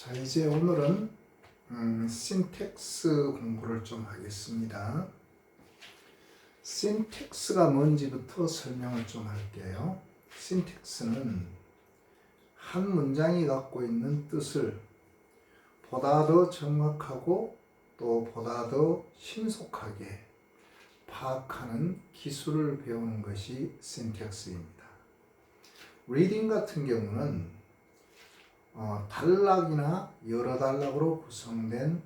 자, 이제 오늘은 신텍스 공부를 좀 하겠습니다. 신텍스가 뭔지부터 설명을 좀 할게요. 신텍스는 한 문장이 갖고 있는 뜻을 보다 더 정확하고 또 보다 더 신속하게 파악하는 기술을 배우는 것이 신텍스입니다. 리딩 같은 경우는 단락이나 여러 단락으로 구성된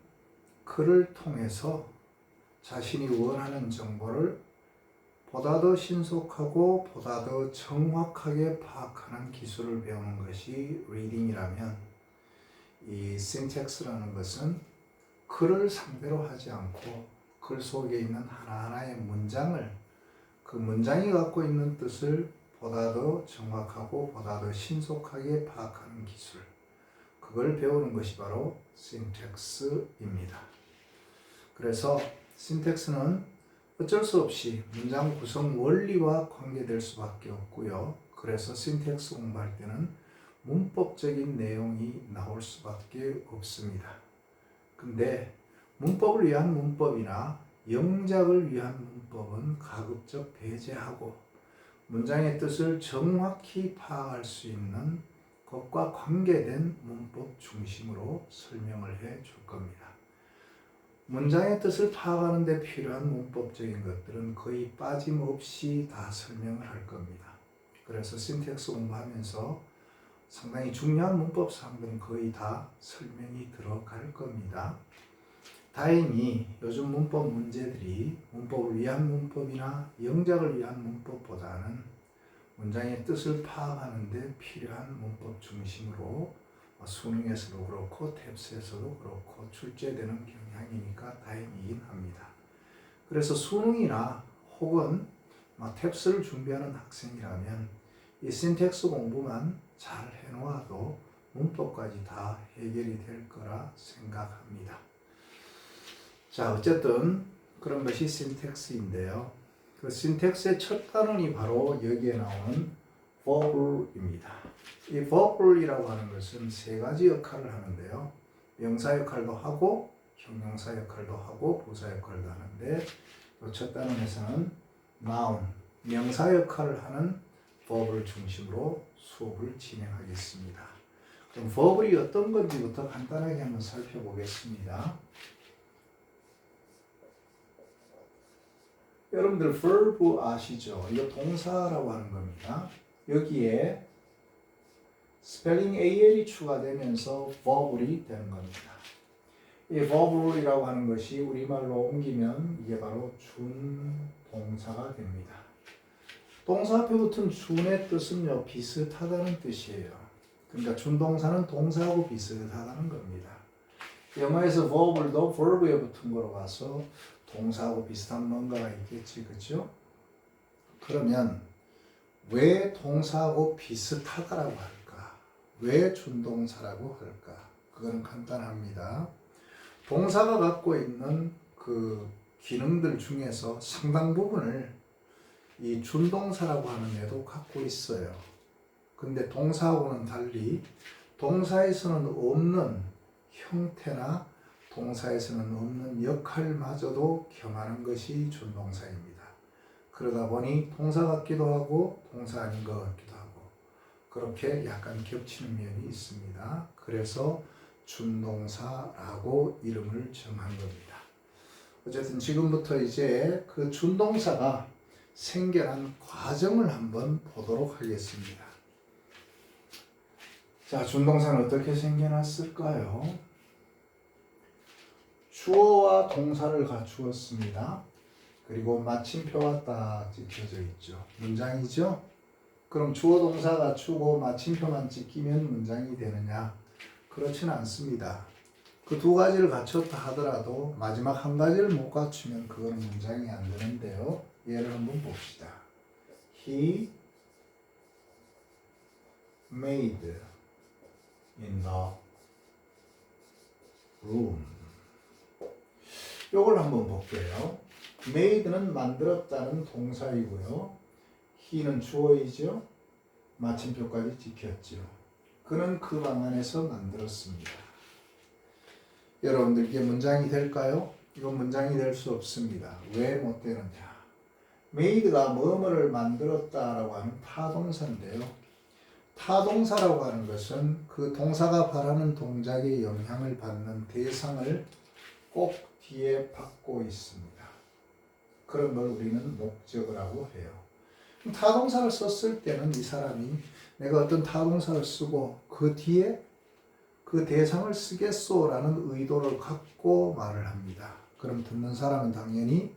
글을 통해서 자신이 원하는 정보를 보다 더 신속하고 보다 더 정확하게 파악하는 기술을 배우는 것이 리딩이라면, 이 신텍스라는 것은 글을 상대로 하지 않고 글 속에 있는 하나하나의 문장을, 그 문장이 갖고 있는 뜻을 보다 더 정확하고 보다 더 신속하게 파악하는 기술, 그걸 배우는 것이 바로 신텍스입니다. 그래서 신텍스는 어쩔 수 없이 문장 구성 원리와 관계될 수밖에 없고요. 그래서 신텍스 공부할 때는 문법적인 내용이 나올 수밖에 없습니다. 근데 문법을 위한 문법이나 영작을 위한 문법은 가급적 배제하고 문장의 뜻을 정확히 파악할 수 있는 것과 관계된 문법 중심으로 설명을 해 줄 겁니다. 문장의 뜻을 파악하는 데 필요한 문법적인 것들은 거의 빠짐없이 다 설명을 할 겁니다. 그래서 신텍스 공부하면서 상당히 중요한 문법 사항들은 거의 다 설명이 들어갈 겁니다. 다행히 요즘 문법 문제들이 문법을 위한 문법이나 영작을 위한 문법보다는 문장의 뜻을 파악하는 데 필요한 문법 중심으로 수능에서도 그렇고 탭스에서도 그렇고 출제되는 경향이니까 다행이긴 합니다. 그래서 수능이나 혹은 탭스를 준비하는 학생이라면 이 신텍스 공부만 잘 해놓아도 문법까지 다 해결이 될 거라 생각합니다. 자, 어쨌든 그런 것이 신텍스인데요. 그 신텍스의 첫 단원이 바로 여기에 나오는 verb입니다. 이 verb이라고 하는 것은 세 가지 역할을 하는데요. 명사 역할도 하고 형용사 역할도 하고 부사 역할도 하는데, 첫 단원에서는 noun, 명사 역할을 하는 verb을 중심으로 수업을 진행하겠습니다. 그럼 verb이 어떤 건지부터 간단하게 한번 살펴보겠습니다. 여러분들 verb 아시죠? 이거 동사라고 하는 겁니다. 여기에 스펠링 AL이 추가되면서 verb이 되는 겁니다. 이 verb이라고 하는 것이 우리말로 옮기면 이게 바로 준동사가 됩니다. 동사 앞에 붙은 준의 뜻은요, 비슷하다는 뜻이에요. 그러니까 준동사는 동사하고 비슷하다는 겁니다. 영어에서 verb을도 verb에 붙은 거로 봐서 동사하고 비슷한 뭔가가 있겠지, 그렇죠? 그러면 왜 동사하고 비슷하다라고 할까? 왜 준동사라고 할까? 그건 간단합니다. 동사가 갖고 있는 그 기능들 중에서 상당 부분을 이 준동사라고 하는 애도 갖고 있어요. 근데 동사하고는 달리 동사에서는 없는 형태나 동사에서는 없는 역할마저도 겸하는 것이 준동사입니다. 그러다 보니 동사 같기도 하고 동사 아닌 것 같기도 하고 그렇게 약간 겹치는 면이 있습니다. 그래서 준동사라고 이름을 정한 겁니다. 어쨌든 지금부터 이제 그 준동사가 생겨난 과정을 한번 보도록 하겠습니다. 자, 준동사는 어떻게 생겨났을까요? 주어와 동사를 갖추었습니다. 그리고 마침표가 딱 찍혀져 있죠. 문장이죠? 그럼 주어 동사 갖추고 마침표만 찍히면 문장이 되느냐? 그렇지는 않습니다. 그 두 가지를 갖췄다 하더라도 마지막 한 가지를 못 갖추면 그거는 문장이 안 되는데요. 예를 한번 봅시다. He made in the room. 요걸 한번 볼게요. made는 만들었다는 동사이고요. he는 주어이죠. 마침표까지 지켰죠. 그는 그 방 안에서 만들었습니다. 여러분들 이게 문장이 될까요? 이건 문장이 될 수 없습니다. 왜 못 되느냐? made가 뭐뭐를 만들었다라고 하는 타동사인데요. 타동사라고 하는 것은 그 동사가 바라는 동작에 영향을 받는 대상을 꼭 뒤에 받고 있습니다. 그런 걸 우리는 목적어라고 해요. 타동사를 썼을 때는 이 사람이 내가 어떤 타동사를 쓰고 그 뒤에 그 대상을 쓰겠소라는 의도를 갖고 말을 합니다. 그럼 듣는 사람은 당연히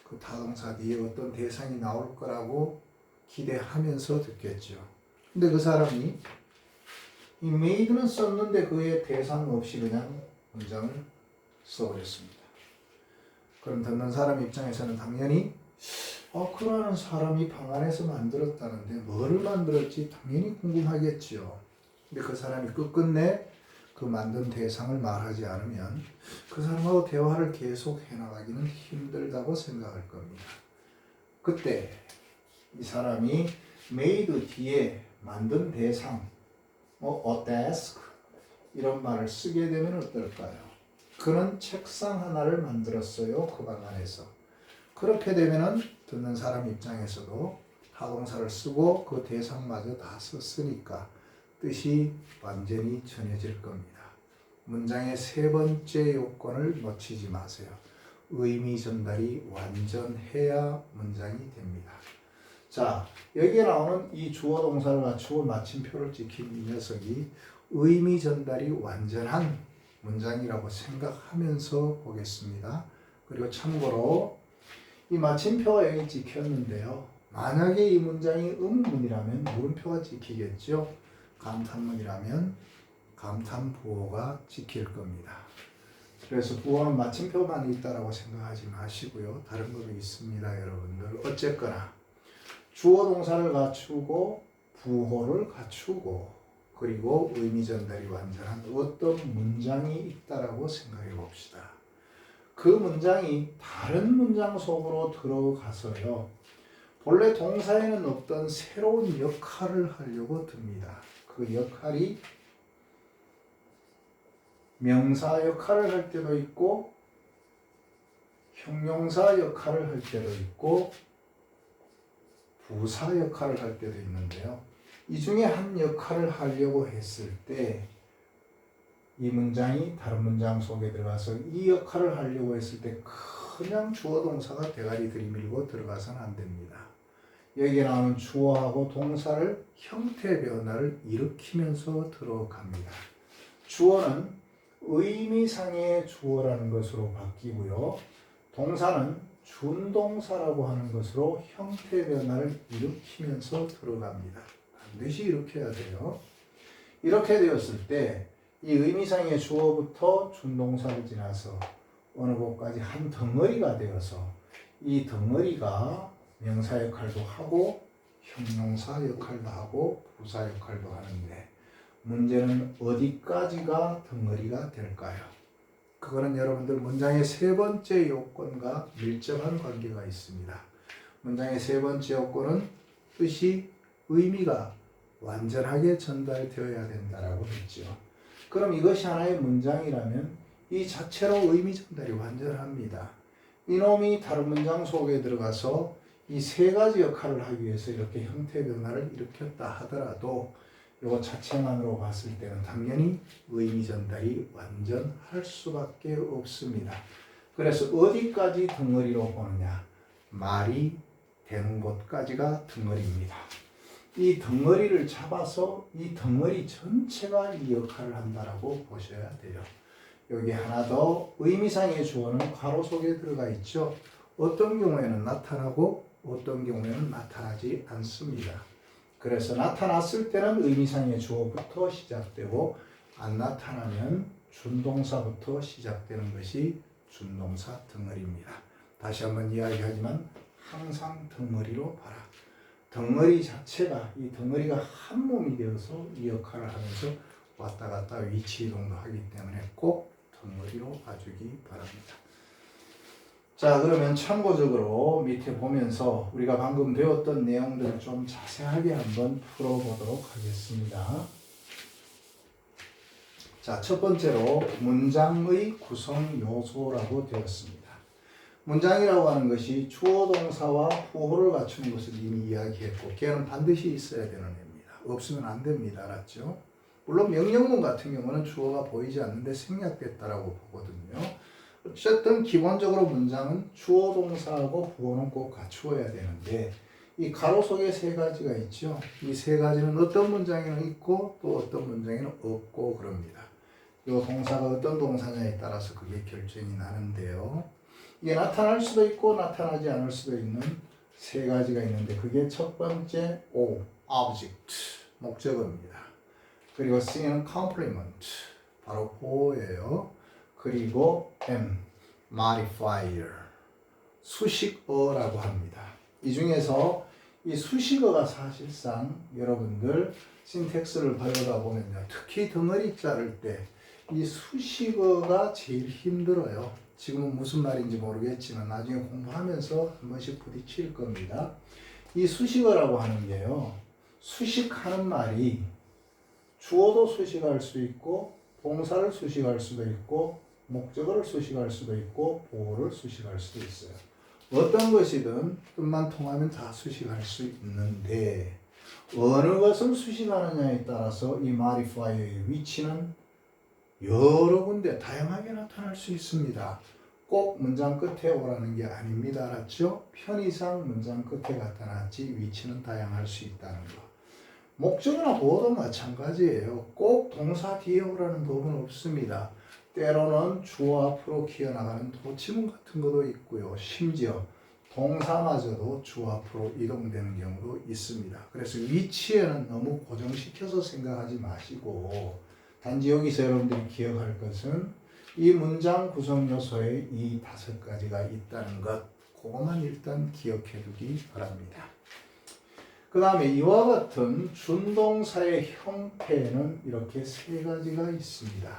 그 타동사 뒤에 어떤 대상이 나올 거라고 기대하면서 듣겠죠. 근데 그 사람이 이 made는 썼는데 그의 대상 없이 그냥 문장을 써버렸습니다. 그럼 듣는 사람 입장에서는 당연히 그러는 사람이 방 안에서 만들었다는데 뭐를 만들었지 당연히 궁금하겠죠. 근데 그 사람이 끝끝내 그 만든 대상을 말하지 않으면 그 사람하고 대화를 계속 해나가기는 힘들다고 생각할 겁니다. 그때 이 사람이 made 뒤에 만든 대상, a desk 이런 말을 쓰게 되면 어떨까요? 그는 책상 하나를 만들었어요. 그 방 안에서. 그렇게 되면은 듣는 사람 입장에서도 타동사를 쓰고 그 대상마저 다 썼으니까 뜻이 완전히 전해질 겁니다. 문장의 세 번째 요건을 놓치지 마세요. 의미 전달이 완전해야 문장이 됩니다. 자, 여기에 나오는 이 주어 동사를 갖추고 마침표를 찍힌 이 녀석이 의미 전달이 완전한 문장이라고 생각하면서 보겠습니다. 그리고 참고로 이 마침표가 여기 찍혔는데요. 만약에 이 문장이 의문문이라면 물음표가 찍히겠죠. 감탄문이라면 감탄 부호가 찍힐 겁니다. 그래서 부호는 마침표만 있다라고 생각하지 마시고요. 다른 것도 있습니다, 여러분들. 어쨌거나 주어 동사를 갖추고 부호를 갖추고 그리고 의미 전달이 완전한 어떤 문장이 있다라고 생각해 봅시다. 그 문장이 다른 문장 속으로 들어가서요. 본래 동사에는 없던 새로운 역할을 하려고 듭니다. 그 역할이 명사 역할을 할 때도 있고 형용사 역할을 할 때도 있고 부사 역할을 할 때도 있는데요. 이 중에 한 역할을 하려고 했을 때 이 문장이 다른 문장 속에 들어가서 이 역할을 하려고 했을 때 그냥 주어 동사가 대가리 들이밀고 들어가서는 안 됩니다. 여기에 나오는 주어하고 동사를 형태 변화를 일으키면서 들어갑니다. 주어는 의미상의 주어라는 것으로 바뀌고요. 동사는 준동사라고 하는 것으로 형태 변화를 일으키면서 들어갑니다. 반드시 이렇게 해야 돼요. 이렇게 되었을 때 이 의미상의 주어부터 준동사를 지나서 어느 곳까지 한 덩어리가 되어서 이 덩어리가 명사 역할도 하고 형용사 역할도 하고 부사 역할도 하는데 문제는 어디까지가 덩어리가 될까요? 그거는 여러분들 문장의 세 번째 요건과 밀접한 관계가 있습니다. 문장의 세 번째 요건은 뜻이 의미가 완전하게 전달되어야 된다라고 했죠. 그럼 이것이 하나의 문장이라면 이 자체로 의미 전달이 완전합니다. 이놈이 다른 문장 속에 들어가서 이 세 가지 역할을 하기 위해서 이렇게 형태 변화를 일으켰다 하더라도 이거 자체만으로 봤을 때는 당연히 의미 전달이 완전할 수밖에 없습니다. 그래서 어디까지 덩어리로 보느냐? 말이 되는 곳까지가 덩어리입니다. 이 덩어리를 잡아서 이 덩어리 전체가 이 역할을 한다라고 보셔야 돼요. 여기 하나 더 의미상의 주어는 괄호 속에 들어가 있죠. 어떤 경우에는 나타나고 어떤 경우에는 나타나지 않습니다. 그래서 나타났을 때는 의미상의 주어부터 시작되고 안 나타나면 준동사부터 시작되는 것이 준동사 덩어리입니다. 다시 한번 이야기하지만 항상 덩어리로 봐라. 덩어리 자체가 이 덩어리가 한 몸이 되어서 이 역할을 하면서 왔다 갔다 위치 이동도 하기 때문에 꼭 덩어리로 봐주기 바랍니다. 자, 그러면 참고적으로 밑에 보면서 우리가 방금 배웠던 내용들을 좀 자세하게 한번 풀어보도록 하겠습니다. 자, 첫 번째로 문장의 구성 요소라고 되었습니다. 문장이라고 하는 것이 주어 동사와 부호를 갖추는 것을 이미 이야기했고 걔는 반드시 있어야 되는 애입니다. 없으면 안 됩니다. 알았죠? 물론 명령문 같은 경우는 주어가 보이지 않는데 생략됐다라고 보거든요. 어쨌든 기본적으로 문장은 주어 동사하고 부호는 꼭 갖추어야 되는데 이 가로 속에 세 가지가 있죠. 이 세 가지는 어떤 문장에는 있고 또 어떤 문장에는 없고 그럽니다. 이 동사가 어떤 동사냐에 따라서 그게 결정이 나는데요. 이게 나타날 수도 있고 나타나지 않을 수도 있는 세 가지가 있는데 그게 첫 번째 O, object, 목적어입니다. 그리고 C는 complement, 바로 보호예요. 그리고 M, modifier, 수식어라고 합니다. 이 중에서 이 수식어가 사실상 여러분들 신텍스를 배우다 보면요. 특히 덩어리 자를 때 이 수식어가 제일 힘들어요. 지금은 무슨 말인지 모르겠지만 나중에 공부하면서 한 번씩 부딪힐 겁니다. 이 수식어라고 하는 게요. 수식하는 말이 주어도 수식할 수 있고 동사를 수식할 수도 있고 목적어를 수식할 수도 있고 보호를 수식할 수도 있어요. 어떤 것이든 뜻만 통하면 다 수식할 수 있는데 어느 것을 수식하느냐에 따라서 이 modifier의 위치는 여러 군데 다양하게 나타날 수 있습니다. 꼭 문장 끝에 오라는 게 아닙니다. 알았죠? 편의상 문장 끝에 나타났지 위치는 다양할 수 있다는 거. 목적어나 보호도 마찬가지예요. 꼭 동사 뒤에 오라는 법은 없습니다. 때로는 주어 앞으로 기어나가는 도치문 같은 것도 있고요. 심지어 동사마저도 주어 앞으로 이동되는 경우도 있습니다. 그래서 위치에는 너무 고정시켜서 생각하지 마시고 단지 여기서 여러분들이 기억할 것은 이 문장 구성 요소에 이 5가지가 있다는 것, 그것만 일단 기억해 두기 바랍니다. 그 다음에 이와 같은 준동사의 형태에는 이렇게 3가지가 있습니다.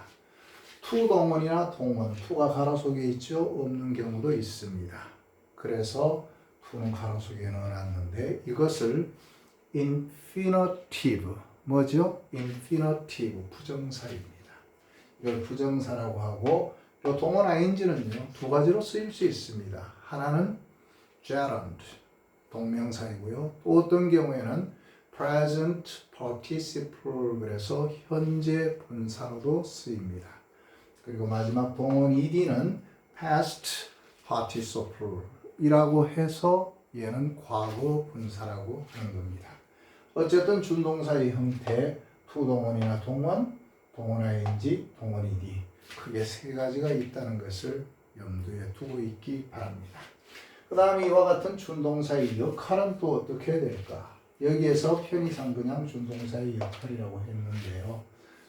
to 동원이나 동원, to가 가로 속에 있죠? 없는 경우도 있습니다. 그래서 to는 가로 속에 넣어놨는데 이것을 infinitive, 뭐죠? infinitive, 부정사입니다. 이걸 부정사라고 하고 이 동원 ing는요 2가지로 쓰일 수 있습니다. 하나는 gerund, 동명사이고요. 또 어떤 경우에는 present participle, 그래서 현재 분사로도 쓰입니다. 그리고 마지막 동원 ed는 past participle 이라고 해서 얘는 과거 분사라고 하는 겁니다. 어쨌든 준동사의 형태, to 동원이나 동원, 동원 ing, 동원 ed 크게 3가지가 있다는 것을 염두에 두고 있기 바랍니다. 그 다음에 이와 같은 준동사의 역할은 또 어떻게 해야 될까? 여기에서 편의상 그냥 준동사의 역할이라고 했는데요.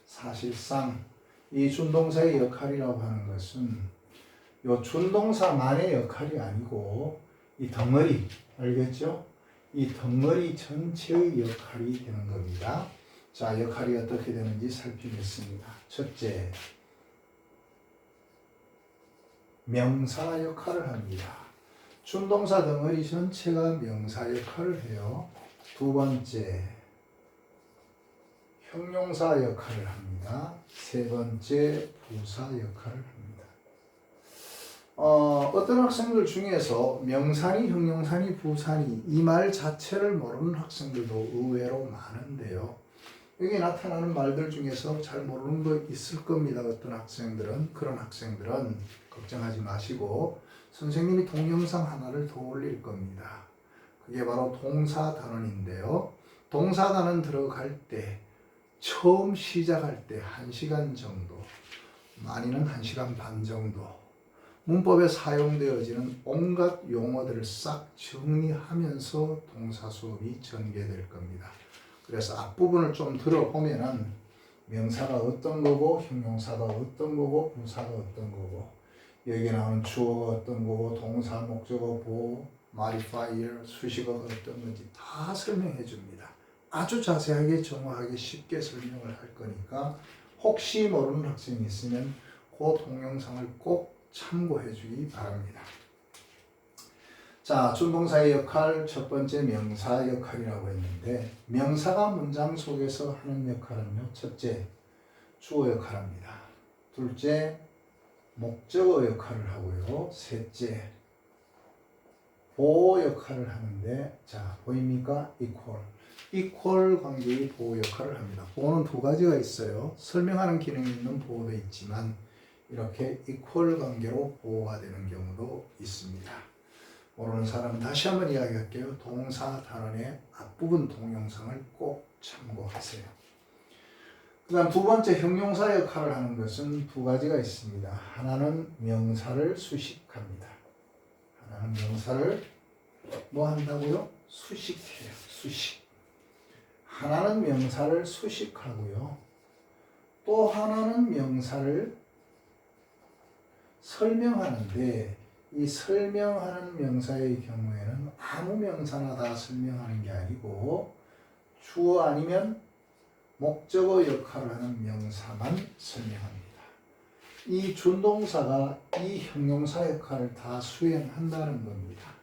사실상 이 준동사의 역할이라고 하는 것은 이 준동사만의 역할이 아니고 이 덩어리, 알겠죠? 이 덩어리 전체의 역할이 되는 겁니다. 자, 역할이 어떻게 되는지 살피겠습니다. 첫째, 명사 역할을 합니다. 준동사 덩어리 전체가 명사 역할을 해요. 2번째, 형용사 역할을 합니다. 3번째, 부사 역할을 합니다. 어떤 학생들 중에서 명사니, 형용사니, 부사니 이 말 자체를 모르는 학생들도 의외로 많은데요. 여기 나타나는 말들 중에서 잘 모르는 거 있을 겁니다. 어떤 학생들은. 그런 학생들은 걱정하지 마시고 선생님이 동영상 하나를 더 올릴 겁니다. 그게 바로 동사 단원인데요. 동사 단원 들어갈 때 처음 시작할 때 1시간 정도, 많이는 1시간 반 정도 문법에 사용되어지는 온갖 용어들을 싹 정리하면서 동사 수업이 전개될 겁니다. 그래서 앞부분을 좀 들어보면은 명사가 어떤 거고 형용사가 어떤 거고 부사가 어떤 거고 여기 나오는 주어가 어떤 거고 동사, 목적어, 보호, modifier, 수식어가 어떤 건지 다 설명해 줍니다. 아주 자세하게 정확하게 쉽게 설명을 할 거니까 혹시 모르는 학생이 있으면 그 동영상을 꼭 참고해 주기 바랍니다. 자, 준동사의 역할 첫 번째 명사 역할이라고 했는데 명사가 문장 속에서 하는 역할은요. 첫째, 주어 역할을 합니다. 둘째, 목적어 역할을 하고요. 셋째, 보호 역할을 하는데, 자, 보입니까? 이퀄 관계의 보호 역할을 합니다. 보호는 두 가지가 있어요. 설명하는 기능이 있는 보호도 있지만 이렇게 이퀄 관계로 보호가 되는 경우도 있습니다. 모르는 사람은 다시 한번 이야기할게요. 동사 단원의 앞부분 동영상을 꼭 참고하세요. 그 다음 두 번째, 형용사 역할을 하는 것은 두 가지가 있습니다. 하나는 명사를 수식합니다. 하나는 명사를 뭐 한다고요? 수식해요. 수식. 하나는 명사를 수식하고요. 또 하나는 명사를 설명하는데, 이 설명하는 명사의 경우에는 아무 명사나 다 설명하는 게 아니고 주어 아니면 목적어 역할을 하는 명사만 설명합니다. 이 준동사가 이 형용사 역할을 다 수행한다는 겁니다.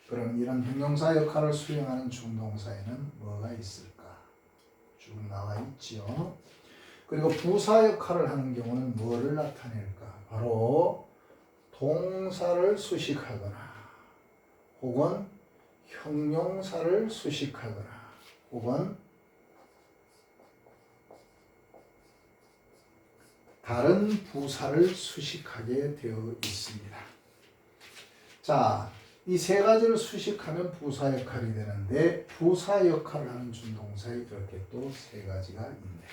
그럼 이런 형용사 역할을 수행하는 준동사에는 뭐가 있을까? 쭉 나와 있지요. 그리고 부사 역할을 하는 경우는 뭐를 나타낼까? 바로 동사를 수식하거나 혹은 형용사를 수식하거나 혹은 다른 부사를 수식하게 되어 있습니다. 자, 이 세 가지를 수식하면 부사 역할이 되는데 부사 역할을 하는 준동사에 이렇게 또 세 가지가 있네요.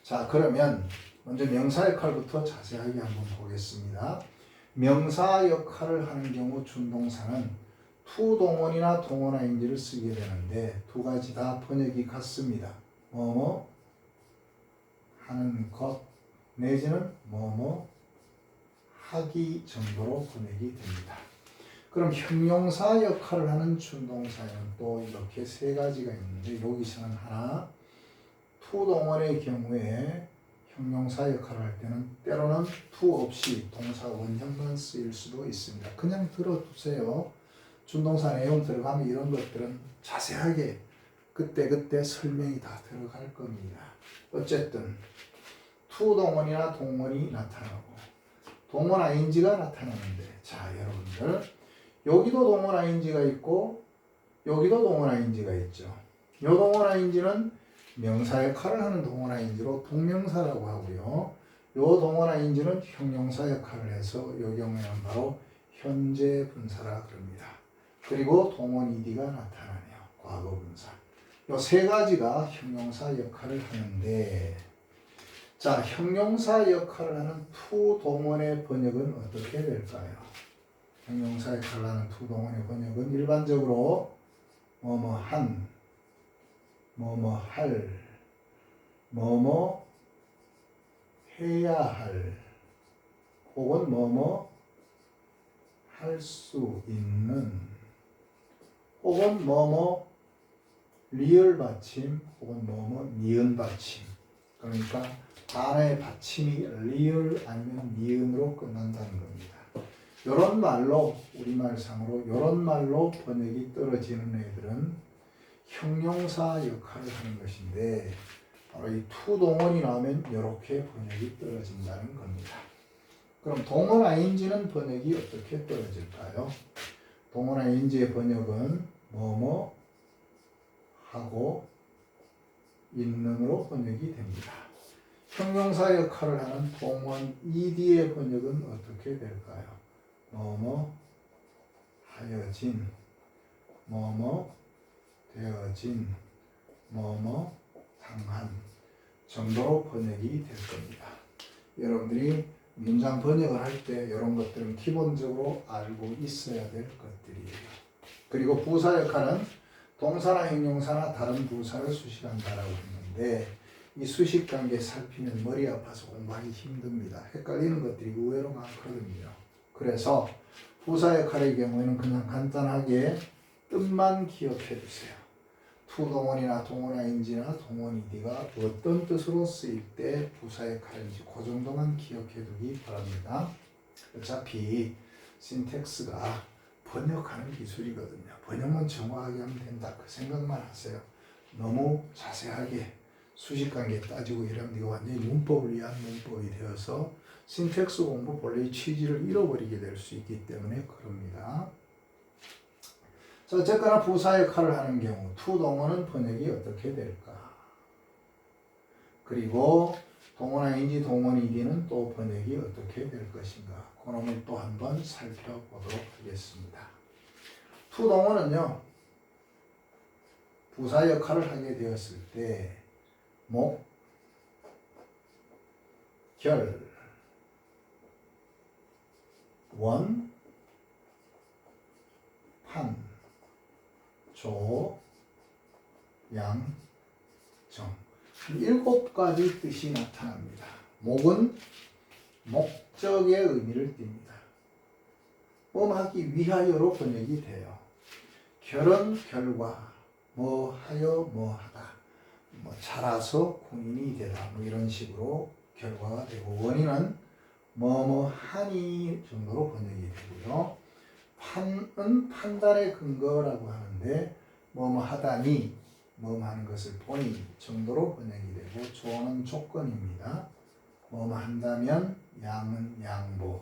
자, 그러면 먼저 명사 역할부터 자세하게 한번 보겠습니다. 명사 역할을 하는 경우 준동사는 to 동원이나 동원 ing를 쓰게 되는데 두 가지 다 번역이 같습니다. 뭐뭐 하는 것 내지는 뭐뭐 하기 정도로 번역이 됩니다. 그럼 형용사 역할을 하는 준동사에는 또 이렇게 세 가지가 있는데 여기서는 하나, to 동원의 경우에 형용사 역할을 할 때는 때로는 to 없이 동사 원형만 쓰일 수도 있습니다. 그냥 들어두세요. 준동사 내용 들어가면 이런 것들은 자세하게 그때 설명이 다 들어갈 겁니다. 어쨌든 to 동원이나 동원이 나타나고 동원 ing가 나타나는데, 자 여러분들 여기도 동원 ing가 있고 여기도 동원 ing가 있죠. 요 동원 ing는 명사 역할을 하는 동원 ing로 동명사라고 하고요. 요 동원 ing는 형용사 역할을 해서 요 경우에는 바로 현재 분사라 그럽니다. 그리고 동원 ed가 나타나네요. 과거 분사. 요 세 가지가 형용사 역할을 하는데, 자, 형용사 역할을 하는 to 동원의 번역은 어떻게 될까요? 형용사 역할을 하는 to 동원의 번역은 일반적으로 뭐뭐 한, 뭐뭐 할, 뭐뭐 해야 할, 혹은 뭐뭐 할 수 있는, 혹은 뭐뭐 리을 받침, 혹은 뭐뭐 니은 받침. 그러니까 단어의 받침이 리을 아니면 니은으로 끝난다는 겁니다. 이런 말로 우리말상으로 이런 말로 번역이 떨어지는 애들은 형용사 역할을 하는 것인데 바로 이 to 동원이 나오면 이렇게 번역이 떨어진다는 겁니다. 그럼 동원 ing는 번역이 어떻게 떨어질까요? 동원 ing의 번역은 뭐뭐 하고 있는으로 번역이 됩니다. 형용사 역할을 하는 동원 ed의 번역은 어떻게 될까요? 뭐뭐 하여진, 뭐뭐 되어진, 뭐뭐 당한 정도로 번역이 될 겁니다. 여러분들이 문장 번역을 할 때 이런 것들은 기본적으로 알고 있어야 될 것들이에요. 그리고 부사 역할은 동사나 형용사나 다른 부사를 수식한다라고 했는데 이 수식 관계 살피면 머리 아파서 공부하기 힘듭니다. 헷갈리는 것들이 의외로 많거든요. 그래서 부사 역할의 경우에는 그냥 간단하게 뜻만 기억해 주세요. to 동원이나 동원 ing나 동원 ed가 어떤 뜻으로 쓰일 때 부사 역할인지 그 정도만 기억해 두기 바랍니다. 어차피 신텍스가 번역하는 기술이거든요. 번역만 정확하게 하면 된다. 그 생각만 하세요. 너무 자세하게 수식관계 따지고 이러면 이거 완전히 문법을 위한 문법이 되어서 신텍스 공부 본래의 취지를 잃어버리게 될 수 있기 때문에 그럽니다. 자, 어쨌거나 부사 역할을 하는 경우 투동어는 번역이 어떻게 될까? 그리고 동어나 인지 동원이기는 또 번역이 어떻게 될 것인가? 그놈을 또 한번 살펴보도록 하겠습니다. 투동어는요, 부사 역할을 하게 되었을 때 목, 결, 원, 판, 조, 양, 정 7가지 뜻이 나타납니다. 목은 목적의 의미를 띱니다. 뭐하기 위하여로 번역이 돼요. 결은 결과, 뭐하여 뭐하다, 뭐 자라서 군인이 되다, 뭐 이런 식으로 결과가 되고, 원인은 뭐뭐하니 정도로 번역이 되고요. 판은 판단의 근거라고 하는데 뭐뭐하다니, 뭐뭐하는 것을 보니 정도로 번역이 되고, 조는 조건입니다. 뭐뭐한다면, 양은 양보,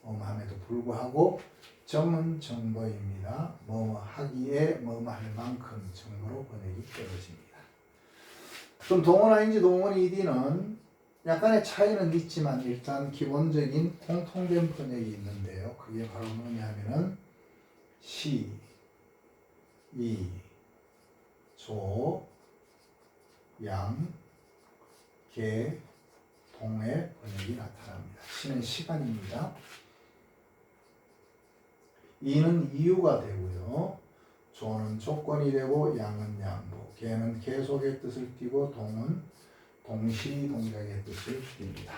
뭐뭐함에도 불구하고, 정은 정보입니다. 뭐뭐하기에 뭐뭐할 만큼 정도로 번역이 되어집니다. 그럼 동어나 인지 동원이 이디는 약간의 차이는 있지만 일단 기본적인 공통된 번역이 있는데요. 그게 바로 뭐냐 하면은 시, 이, 조, 양, 개, 동의 번역이 나타납니다. 시는 시간입니다. 이는 이유가 되고요. 조는 조건이 되고, 양은 양보, 개는 계속의 뜻을 띠고, 동은 동시 동작의 뜻을 띱니다.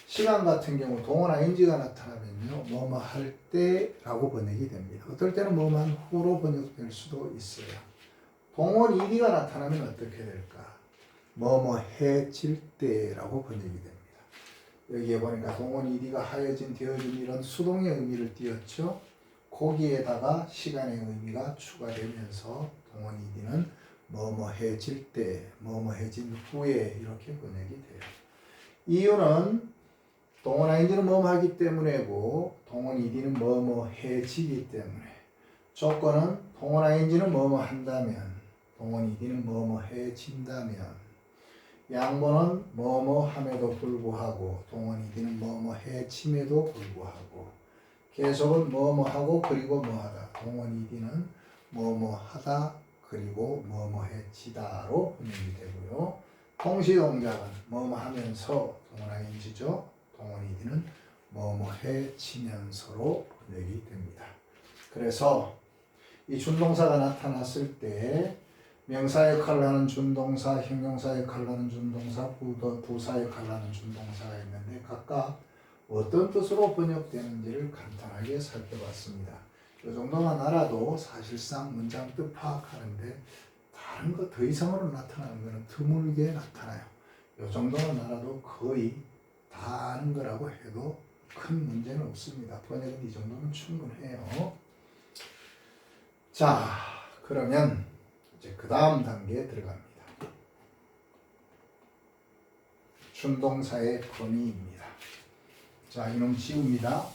시간 같은 경우 동어나 인지가 나타나면요, 뭐뭐 할 때라고 번역이 됩니다. 어떨 때는 뭐만 후로 번역될 수도 있어요. 동원 이디가 나타나면 어떻게 될까? 뭐뭐 해질 때라고 번역이 됩니다. 여기에 보니까 동원 이디가 하여진, 되어진 이런 수동의 의미를 띄었죠. 거기에다가 시간의 의미가 추가되면서 동원 이디는 뭐뭐 해질 때, 뭐뭐 해진 후에 이렇게 번역이 돼요. 이유는 동어나 인지는 뭐뭐 하기 때문이고, 동원 이디는 뭐뭐 해지기 때문에. 조건은 동어나 인지는 뭐뭐 한다면, 동원 이디는 뭐뭐 해진다면. 양보는 뭐뭐 함에도 불구하고, 동원 이디는 뭐뭐 해침에도 불구하고. 계속은 뭐뭐 하고 그리고 뭐하다, 동원 이디는 뭐뭐 하다 그리고 뭐뭐 해지다로 번역이 되고요. 동시 동작은 뭐뭐 하면서, 동어나 인지죠. 동원 이디는 뭐뭐 해치면서로 번역이 됩니다. 그래서 이 준동사가 나타났을 때 명사 역할을 하는 준동사, 형용사 역할을 하는 준동사, 부사 역할을 하는 준동사가 있는데 각각 어떤 뜻으로 번역되는지를 간단하게 살펴봤습니다. 이 정도만 알아도 사실상 문장 뜻 파악하는데 다른 거 더 이상으로 나타나는 것은 드물게 나타나요. 이 정도만 알아도 거의 다 아는 거라고 해도 큰 문제는 없습니다. 번역은 이 정도면 충분해요. 자, 그러면 이제 그 다음 단계에 들어갑니다. 준동사의 범위입니다. 자, 이놈 지웁니다.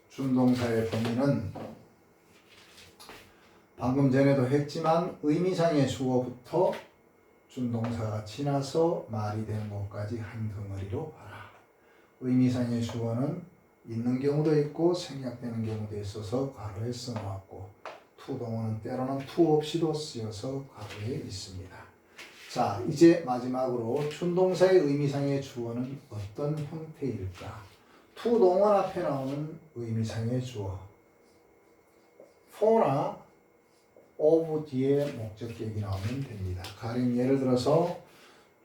준동사의 범위는 방금 전에도 했지만 의미상의 주어부터 준동사가 지나서 말이 되는 것까지 한 덩어리로 봐라. 의미상의 주어는 있는 경우도 있고 생략되는 경우도 있어서 괄호에 써놓았고, 투동어는 때로는 투 없이도 쓰여서 괄호에 있습니다. 자, 이제 마지막으로 준동사의 의미상의 주어는 어떤 형태일까? 투동원 앞에 나오는 의미상의 주어, for나 of 뒤에 목적격이 나오면 됩니다. 가령 예를 들어서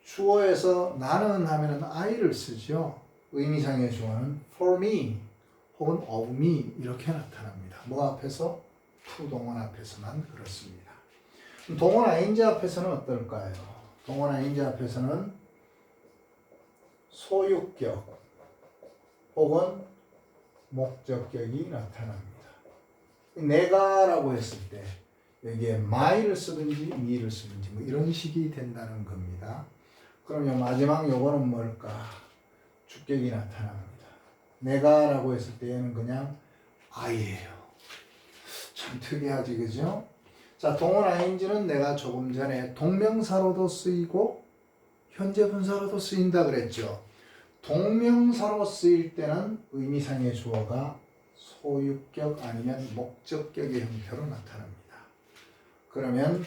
주어에서 나는 하면은 I를 쓰죠. 의미상의 주어는 for me 혹은 of me 이렇게 나타납니다. 뭐 앞에서? 투동원 앞에서만 그렇습니다. 동원 ing 앞에서는 어떨까요? 동원 ing 앞에서는 소유격 혹은 목적격이 나타납니다. 내가라고 했을 때 여기에 my를 쓰든지 me를 쓰든지 뭐 이런 식이 된다는 겁니다. 그럼 요 마지막 요거는 뭘까? 주격이 나타납니다. 내가라고 했을 때 얘는 그냥 I예요. 참 특이하지, 그죠? 자, 동원 ing는 내가 조금 전에 동명사로도 쓰이고 현재 분사로도 쓰인다 그랬죠. 동명사로 쓰일 때는 의미상의 주어가 소유격 아니면 목적격의 형태로 나타납니다. 그러면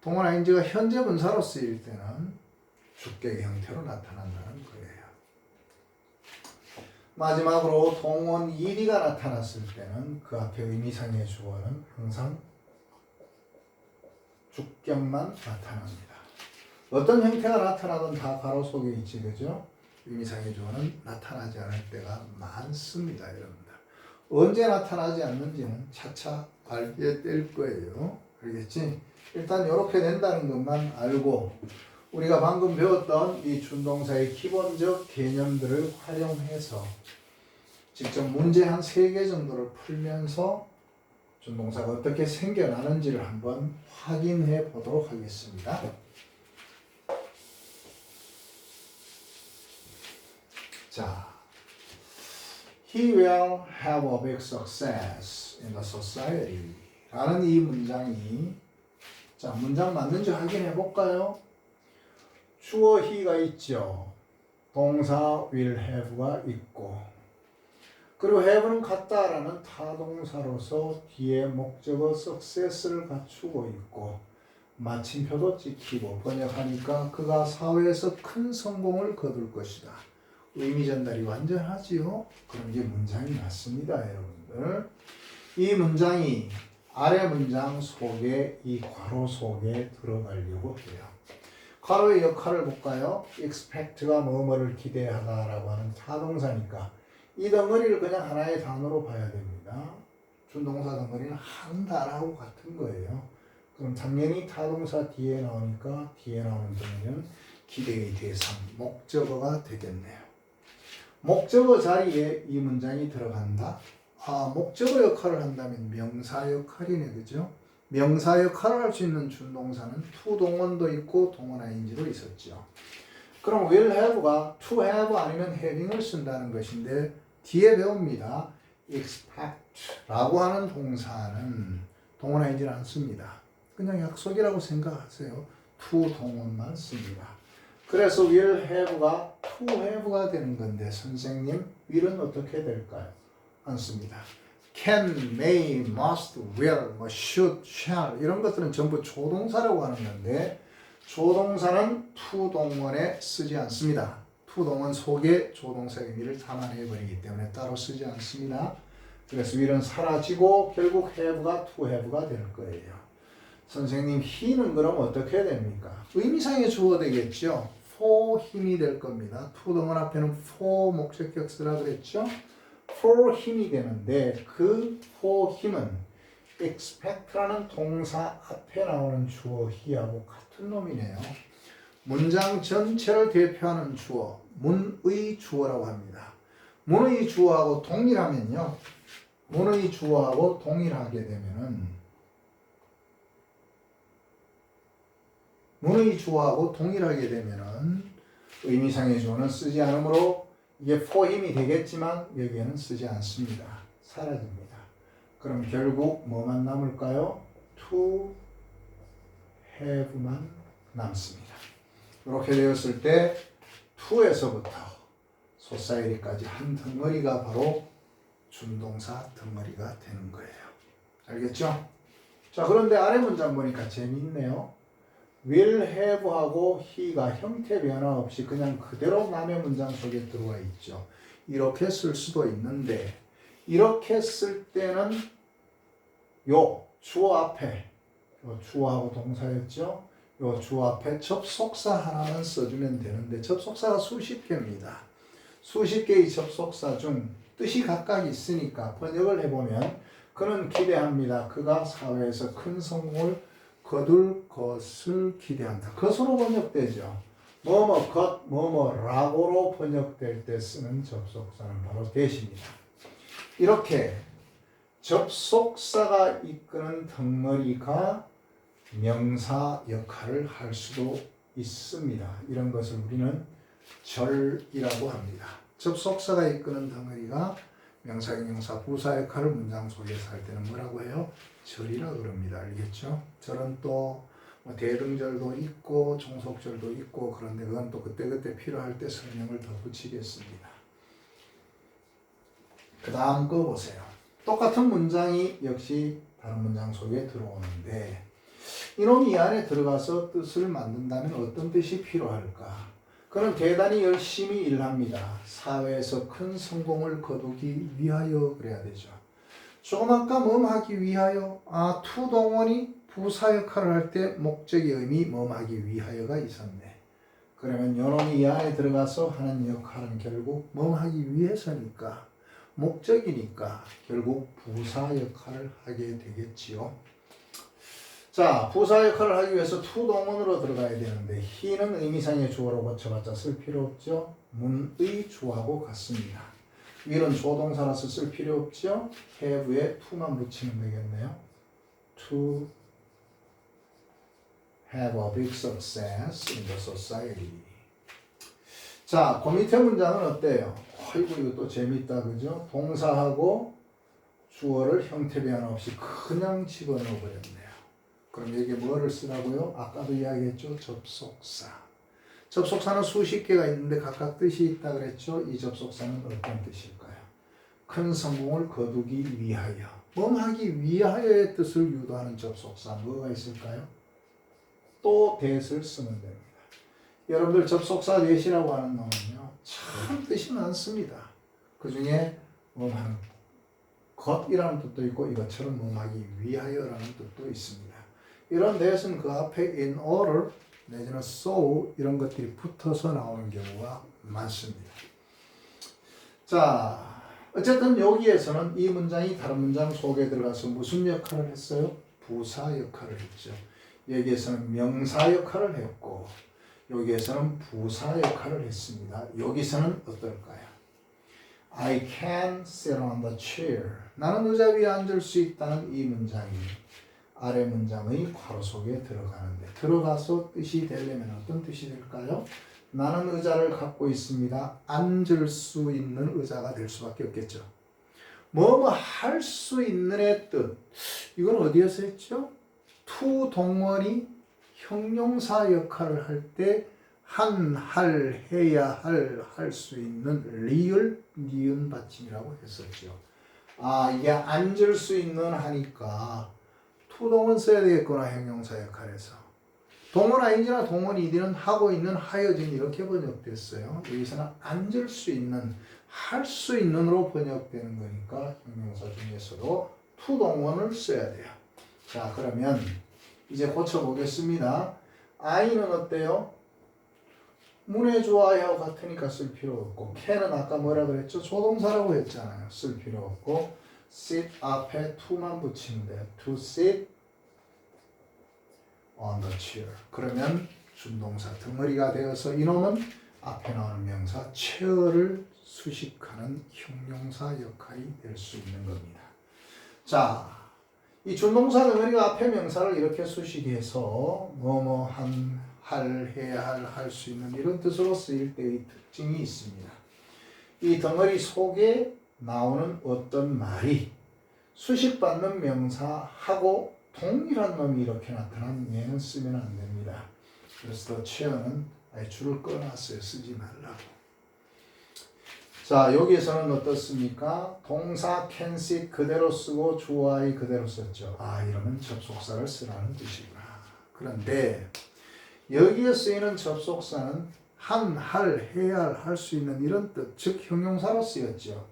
동원 ing가 현재 분사로 쓰일 때는 주격의 형태로 나타난다는 거예요. 마지막으로 동원 일이가 나타났을 때는 그 앞에 의미상의 주어는 항상 주격만 나타납니다. 어떤 형태가 나타나든 다 괄호 속에 있지, 그죠? 의미상의 주어는 나타나지 않을 때가 많습니다, 여러분들. 언제 나타나지 않는지는 차차 알게 될 거예요. 알겠지? 일단 이렇게 된다는 것만 알고 우리가 방금 배웠던 이 준동사의 기본적 개념들을 활용해서 직접 문제 한 3개 정도를 풀면서 준동사가 어떻게 생겨나는지를 한번 확인해 보도록 하겠습니다. 자, He will have a big success in the society 라는 이 문장이, 자, 문장 맞는지 확인해 볼까요? 주어 he가 있죠. 동사 will have가 있고, 그리고 have는 같다라는 타동사로서 뒤에 목적어 success를 갖추고 있고, 마침표도 찍히고, 번역하니까 그가 사회에서 큰 성공을 거둘 것이다. 의미 전달이 완전하지요? 그럼 이제 문장이 맞습니다, 여러분들. 이 문장이 아래 문장 속에 이 괄호 속에 들어가려고 해요. 괄호의 역할을 볼까요? expect가 뭐뭐를 기대하다라고 하는 타동사니까 이 덩어리를 그냥 하나의 단어로 봐야 됩니다. 준동사 덩어리는 한다라고 같은 거예요. 그럼 당연히 타동사 뒤에 나오니까 뒤에 나오는 덩어리는 기대의 대상, 목적어가 되겠네요. 목적어 자리에 이 문장이 들어간다. 아, 목적어 역할을 한다면 명사 역할이네, 그죠? 명사 역할을 할 수 있는 준동사는 to 동원도 있고 동원 ing도 있었죠. 그럼 will have가 to have 아니면 having을 쓴다는 것인데 뒤에 배웁니다. expect라고 하는 동사는 동원 ing를 안 씁니다. 그냥 약속이라고 생각하세요. to 동원만 씁니다. 그래서 will have가 to have가 되는 건데 선생님, will은 어떻게 될까요? 안 씁니다. can, may, must, will, should, shall 이런 것들은 전부 조동사라고 하는 건데 조동사는 to 동원에 쓰지 않습니다. to 동원 속에 조동사의 의미를 담아내버리기 때문에 따로 쓰지 않습니다. 그래서 will은 사라지고 결국 have가 to have가 될 거예요. 선생님, he는 그럼 어떻게 됩니까? 의미상의 주어 되겠죠. for him이 될 겁니다. to 동원 앞에는 for 목적격 쓰라 그랬죠. for him이 되는데 그 for him은 expect라는 동사 앞에 나오는 주어 he하고 같은 놈이네요. 문장 전체를 대표하는 주어, 문의 주어라고 합니다. 문의 주어하고 동일하면요. 문의 주어하고 동일하게 되면은 문의 주어하고 동일하게 되면은 의미상의 주어는 쓰지 않으므로 이게 for him이 되겠지만 여기에는 쓰지 않습니다. 사라집니다. 그럼 결국 뭐만 남을까요? to have만 남습니다. 이렇게 되었을 때 to에서부터 society까지 한 덩어리가 바로 준동사 덩어리가 되는 거예요. 알겠죠? 자, 그런데 아래 문장 보니까 재미있네요. will have하고 he가 형태 변화 없이 그냥 그대로 남의 문장 속에 들어와 있죠. 이렇게 쓸 수도 있는데 이렇게 쓸 때는 요 주어 앞에 요 주어하고 동사였죠. 요 주어 앞에 접속사 하나만 써주면 되는데 접속사가 수십 개입니다. 수십 개의 접속사 중 뜻이 각각 있으니까 번역을 해보면 그는 기대합니다. 그가 사회에서 큰 성공을 거둘 것을 기대한다. 것으로 번역되죠. 뭐뭐 것, 뭐뭐라고로 번역될 때 쓰는 접속사는 바로 대시입니다. 이렇게 접속사가 이끄는 덩어리가 명사 역할을 할 수도 있습니다. 이런 것을 우리는 절이라고 합니다. 접속사가 이끄는 덩어리가 명사, 형용사, 부사 역할을 문장 속에서 할 때는 뭐라고 해요? 절이라고 그럽니다. 알겠죠? 절은 또 대등절도 있고 종속절도 있고 그런데 그건 또 그때그때 필요할 때 설명을 더 붙이겠습니다. 그 다음 거 보세요. 똑같은 문장이 역시 다른 문장 속에 들어오는데 이놈이 이 안에 들어가서 뜻을 만든다면 어떤 뜻이 필요할까? 그는 대단히 열심히 일합니다. 사회에서 큰 성공을 거두기 위하여 그래야 되죠. 조금 아까 하기 위하여 to 동원이 부사 역할을 할 때 목적의 의미 하기 위하여가 있었네. 그러면 요놈이 이 안에 들어가서 하는 역할은 결국 하기 위해서니까 목적이니까 결국 부사 역할을 하게 되겠지요. 자, 부사 역할을 하기 위해서 to 동원으로 들어가야 되는데 he는 의미상의 주어로 고쳐봤자 쓸 필요 없죠. 문의 주어하고 같습니다. will은 조동사라서 쓸 필요 없죠. have에 to만 붙이면 되겠네요. To have a big success in the society. 자, 그 밑에 문장은 어때요? 아이고 이거 또 재밌다 그죠? 동사하고 주어를 형태 변화 없이 그냥 집어넣어 버렸네요. 그럼 여기에 뭐를 쓰라고요? 아까도 이야기했죠. 접속사. 접속사는 수십 개가 있는데 각각 뜻이 있다 그랬죠. 이 접속사는 어떤 뜻일까요? 큰 성공을 거두기 위하여. 하기 위하여의 뜻을 유도하는 접속사 뭐가 있을까요? 또 that을 쓰면 됩니다. 여러분들 접속사 that이라고 하는 놈은요 참 뜻이 많습니다. 그 중에 하는 것이라는 뜻도 있고 이것처럼 하기 위하여라는 뜻도 있습니다. 이런 that은 그 앞에 in order 내지는 so 이런 것들이 붙어서 나오는 경우가 많습니다. 자, 어쨌든 여기에서는 이 문장이 다른 문장 속에 들어가서 무슨 역할을 했어요? 부사 역할을 했죠. 여기에서는 명사 역할을 했고 여기에서는 부사 역할을 했습니다. 여기서는 어떨까요? I can sit on the chair. 나는 의자 위에 앉을 수 있다는 이 문장이 아래 문장의 괄호 속에 들어가는데 들어가서 뜻이 되려면 어떤 뜻이 될까요? 나는 의자를 갖고 있습니다. 앉을 수 있는 의자가 될 수밖에 없겠죠. 할 수 있는의 뜻. 이건 어디에서 했죠? to 동원이 형용사 역할을 할 때 할, 해야 할 수 있는 리을, 니은 받침이라고 했었죠. 이게 앉을 수 있는 하니까 to 동원 써야 되겠구나, 형용사 역할에서. 동원 ing나 동원 ed는 하고 있는 하여진 이렇게 번역됐어요. 여기서는 앉을 수 있는, 할 수 있는으로 번역되는 거니까 형용사 중에서도 to 동원을 써야 돼요. 자, 그러면 이제 고쳐보겠습니다. I는 어때요? 문에 좋아요 같으니까 쓸 필요 없고 can은 아까 뭐라 그랬죠? 조동사라고 했잖아요. 쓸 필요 없고 sit 앞에 to만 붙이면 돼요. To sit on the chair. 그러면 준동사 덩어리가 되어서 이놈은 앞에 나오는 명사 chair를 수식하는 형용사 역할이 될 수 있는 겁니다. 자, 이 준동사 덩어리가 앞에 명사를 이렇게 수식해서 해야 할 수 있는 이런 뜻으로 쓰일 때의 특징이 있습니다. 이 덩어리 속에 나오는 어떤 말이 수식받는 명사하고 동일한 놈이 이렇게 나타나면 얘는 쓰면 안 됩니다. 그래서 더 체어는 아예 줄을 꺼놨어요. 쓰지 말라고. 자, 여기에서는 어떻습니까? 동사 can sit 그대로 쓰고 주어 I 그대로 썼죠. 이러면 접속사를 쓰라는 뜻이구나. 그런데 여기에 쓰이는 접속사는 해야 할 수 있는 이런 뜻, 즉 형용사로 쓰였죠.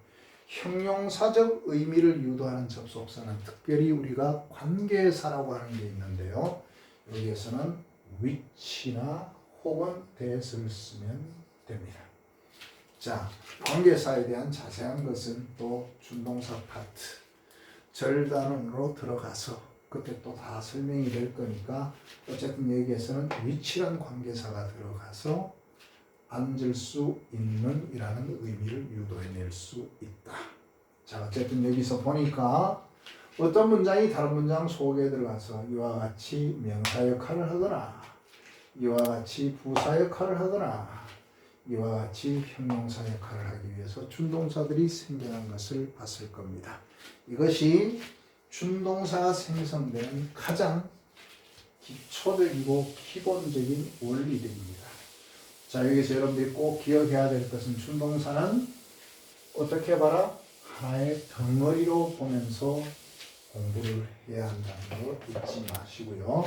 형용사적 의미를 유도하는 접속사는 특별히 우리가 관계사라고 하는 게 있는데요. 여기에서는 which나 혹은 that을 쓰면 됩니다. 자, 관계사에 대한 자세한 것은 또 준동사 파트 절단원으로 들어가서 그때 또 다 설명이 될 거니까 어쨌든 여기에서는 which란 관계사가 들어가서 앉을 수 있는 이라는 의미를 유도해낼 수 있다. 자, 어쨌든 여기서 보니까 어떤 문장이 다른 문장 속에 들어가서 이와 같이 명사 역할을 하거나 이와 같이 부사 역할을 하거나 이와 같이 형용사 역할을 하기 위해서 준동사들이 생겨난 것을 봤을 겁니다. 이것이 준동사가 생성되는 가장 기초적이고 기본적인 원리들입니다. 자, 여기서 여러분들이 꼭 기억해야 될 것은 준동사는 어떻게 봐라? 하나의 덩어리로 보면서 공부를 해야 한다는 거 잊지 마시고요.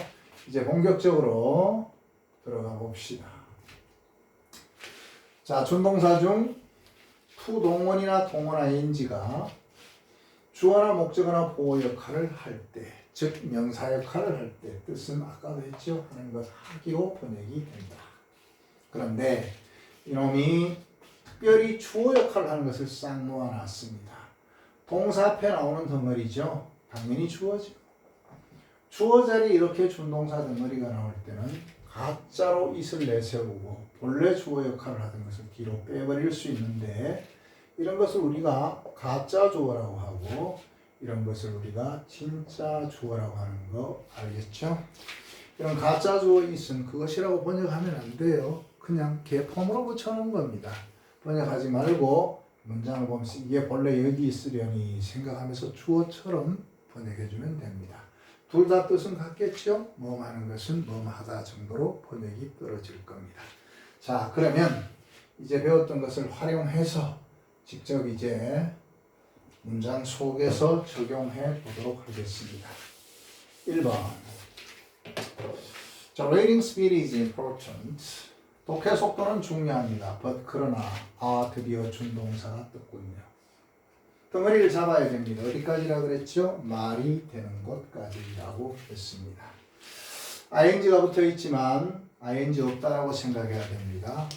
이제 본격적으로 들어가 봅시다. 자, 준동사 중 투동원이나 동원 ing가 주어나 목적어나 보호 역할을 할 때, 즉 명사 역할을 할 때 뜻은 아까도 했죠. 하는 것 하기로 번역이 된다. 그런데 이놈이 특별히 주어 역할을 하는 것을 싹 놓아놨습니다. 동사 앞에 나오는 덩어리죠. 당연히 주어죠. 주어 자리에 이렇게 준동사 덩어리가 나올 때는 가짜로 it을 내세우고 본래 주어 역할을 하던 것을 뒤로 빼버릴 수 있는데 이런 것을 우리가 가짜 주어라고 하고 이런 것을 우리가 진짜 주어라고 하는 거 알겠죠? 이런 가짜 주어 it은 그것이라고 번역하면 안 돼요. 그냥 개폼으로 붙여놓은 겁니다. 번역하지 말고 문장을 보면서 이게 본래 여기 있으려니 생각하면서 주어처럼 번역해주면 됩니다. 둘 다 뜻은 같겠죠? 뭐뭐 하는 것은 뭐뭐 하다 정도로 번역이 떨어질 겁니다. 자, 그러면 이제 배웠던 것을 활용해서 직접 이제 문장 속에서 적용해 보도록 하겠습니다. 1번. 자, reading speed is important. 독해 속도는 중요합니다. but 그러나 드디어 준동사가 떴군요. 덩어리를 잡아야 됩니다. 어디까지라 그랬죠? 말이 되는 곳까지라고 했습니다. ing가 붙어 있지만 ing 없다라고 생각해야 됩니다.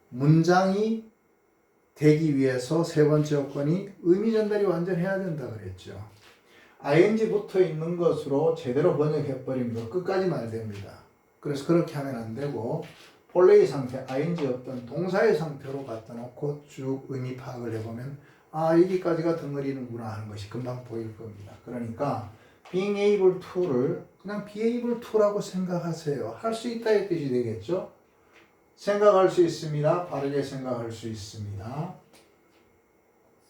문장이 되기 위해서 세 번째 요건이 의미 전달이 완전해야 된다 그랬죠. ing 붙어 있는 것으로 제대로 번역해 버리면 끝까지 말됩니다. 그래서 그렇게 하면 안 되고 본래의 상태, ing 없던 동사의 상태로 갖다 놓고 쭉 의미 파악을 해보면 여기까지가 덩어리는구나 하는 것이 금방 보일 겁니다. 그러니까 being able to를 그냥 be able to라고 생각하세요. 할 수 있다의 뜻이 되겠죠? 생각할 수 있습니다. 바르게 생각할 수 있습니다.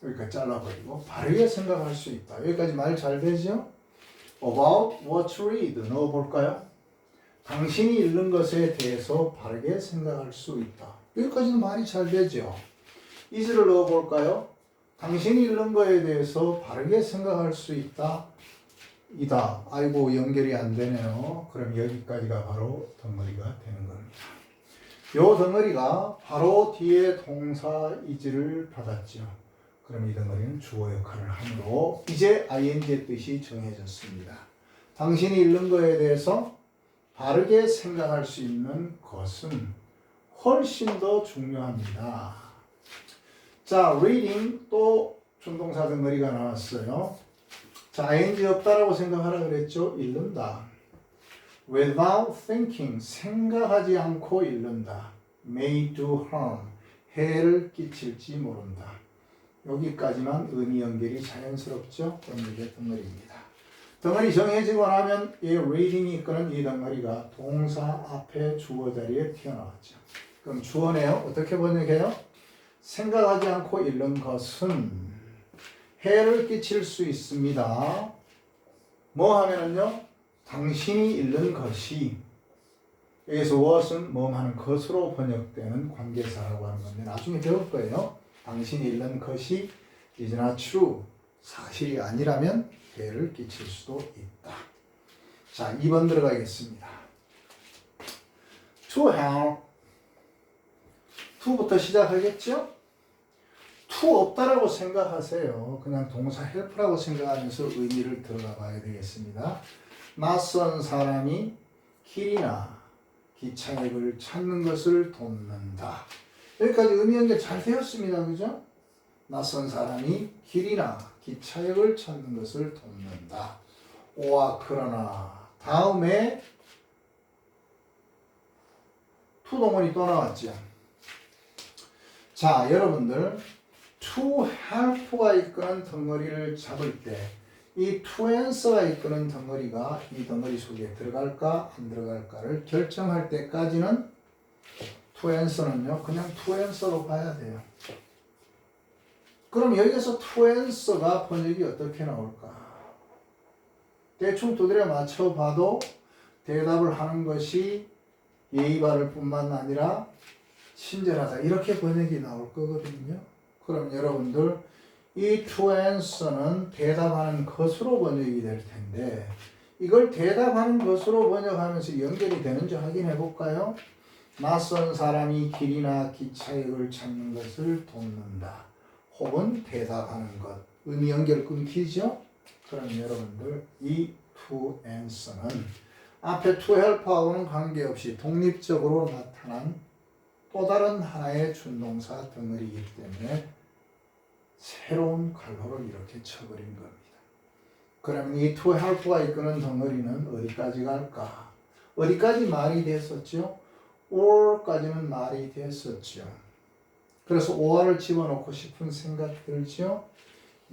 여기까지 잘라버리고 바르게 생각할 수 있다. 여기까지 말 잘 되죠? About what to read 넣어볼까요? 당신이 읽는 것에 대해서 바르게 생각할 수 있다. 여기까지는 말이 잘 되죠? is를 넣어볼까요? 당신이 읽는 것에 대해서 바르게 생각할 수 있다. 이다. 아이고 연결이 안 되네요. 그럼 여기까지가 바로 덩어리가 되는 겁니다. 요 덩어리가 바로 뒤에 동사 is를 받았죠. 그럼 이 덩어리는 주어 역할을 하므로 이제 ing의 뜻이 정해졌습니다. 당신이 읽는 것에 대해서 바르게 생각할 수 있는 것은 훨씬 더 중요합니다. 자, reading 또 준동사 덩어리가 나왔어요. 자, ing 없다라고 생각하라 그랬죠? 읽는다. without thinking, 생각하지 않고 읽는다. may do harm, 해를 끼칠지 모른다. 여기까지만 의미 연결이 자연스럽죠? 번역의 덩어리입니다. 덩어리 정해지고 나면 이 reading이 이끄는 이 덩어리가 동사 앞에 주어 자리에 튀어나왔죠. 그럼 주어네요. 어떻게 번역해요? 생각하지 않고 읽는 것은 해를 끼칠 수 있습니다. 뭐 하면은요? 당신이 읽는 것이 여기서 what은 뭐 하는 것으로 번역되는 관계사라고 하는 건데 나중에 배울 거예요. 당신이 읽는 것이 is not true. 사실이 아니라면 해를 끼칠 수도 있다. 자, 2번 들어가겠습니다. To help. to부터 시작하겠죠? to 없다라고 생각하세요. 그냥 동사 help라고 생각하면서 의미를 들어가 봐야 되겠습니다. 낯선 사람이 길이나 기차역을 찾는 것을 돕는다. 여기까지 의미 연결 잘 되었습니다. 그죠? 낯선 사람이 길이나 기차역을 찾는 것을 돕는다. 오와 그러나 다음에 to 동원이 또 나왔죠. 자, 여러분들 to help가 이끄는 덩어리를 잡을 때 이 to answer가 이끄는 덩어리가 이 덩어리 속에 들어갈까 안 들어갈까를 결정할 때까지는 to answer는요 그냥 to answer로 봐야 돼요. 그럼 여기서 to answer가 번역이 어떻게 나올까? 대충 두드려 맞춰봐도 대답을 하는 것이 예의 바를 뿐만 아니라 친절하다 이렇게 번역이 나올 거거든요. 그럼 여러분들 이 to answer는 대답하는 것으로 번역이 될 텐데 이걸 대답하는 것으로 번역하면서 연결이 되는지 확인해 볼까요? 낯선 사람이 길이나 기차역을 찾는 것을 돕는다. 혹은 대답하는 것. 의미 연결 끊기죠? 그럼 여러분들 이 to answer는 앞에 to help하고는 관계없이 독립적으로 나타난 또 다른 하나의 준동사 덩어리이기 때문에 새로운 갈로를 이렇게 쳐버린 겁니다. 그럼 이 to help가 이끄는 덩어리는 어디까지 갈까? 어디까지 말이 됐었죠? or까지는 말이 됐었죠. 그래서 or를 집어넣고 싶은 생각 들죠?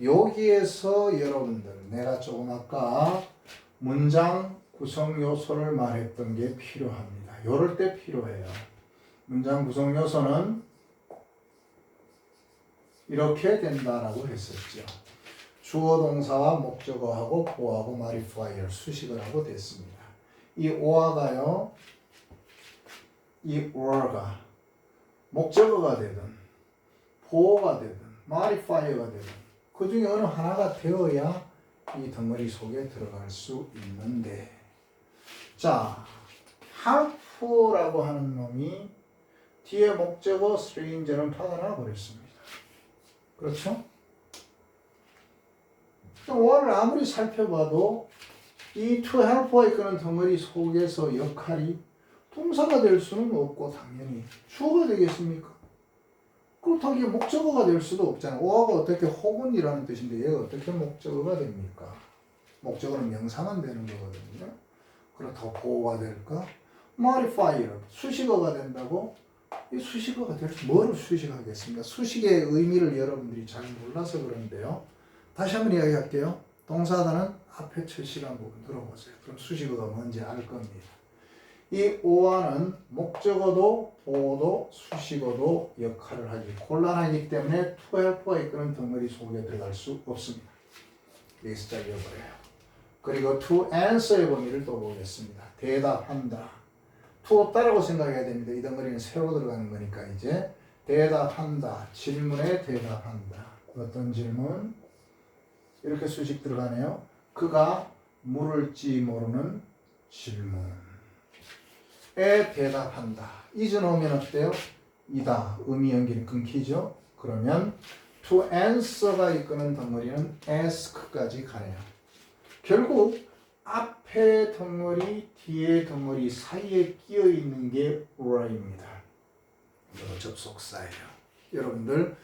여기에서 여러분들 내가 조금 아까 문장 구성 요소를 말했던 게 필요합니다. 이럴 때 필요해요. 문장 구성 요소는 이렇게 된다라고 했었죠. 주어 동사와 목적어하고 보어하고 modifier 수식을 하고 됐습니다. 이 or가요. 이 or가 목적어가 되든 보어가 되든 modifier가 되든 그 중에 어느 하나가 되어야 이 덩어리 속에 들어갈 수 있는데 자, help라고 하는 놈이 뒤에 목적어 strange는 파가 버렸습니다. 그렇죠? or를 아무리 살펴봐도 이 to help가 이끄는 덩어리 속에서 역할이 동사가 될 수는 없고 당연히 주어가 되겠습니까? 그렇다고 이게 목적어가 될 수도 없잖아요. or가 어떻게 혹은이라는 뜻인데 얘가 어떻게 목적어가 됩니까? 목적어는 명사만 되는 거거든요. 그렇다고 보어가 될까? modifier, 수식어가 된다고? 이 수식어가 될 수, 뭐를 수식하겠습니까? 수식의 의미를 여러분들이 잘 몰라서 그런데요. 다시 한번 이야기할게요. 동사단은 앞에 첫 시간 부분 들어보세요. 그럼 수식어가 뭔지 알 겁니다. 이 or는 목적어도 보어도 수식어도 역할을 하기 곤란하기 때문에 to help가 이끄는 덩어리 속에 들어갈 수 없습니다. 여기서 잘려버려요. 그리고 to answer의 범위를 또 보겠습니다. 대답한다. to 없다라고 생각해야 됩니다. 이 덩어리는 새로 들어가는 거니까 이제 대답한다. 질문에 대답한다. 어떤 질문? 이렇게 수식 들어가네요. 그가 물을지 모르는 질문. 에 대답한다. is 넣으면 어때요? 이다. 의미 연결이 끊기죠? 그러면 to answer가 이끄는 덩어리는 ask까지 가네요. 결국 앞에 덩어리, 뒤에 덩어리 사이에 끼어 있는 게 or입니다. 이거 접속사예요. 여러분들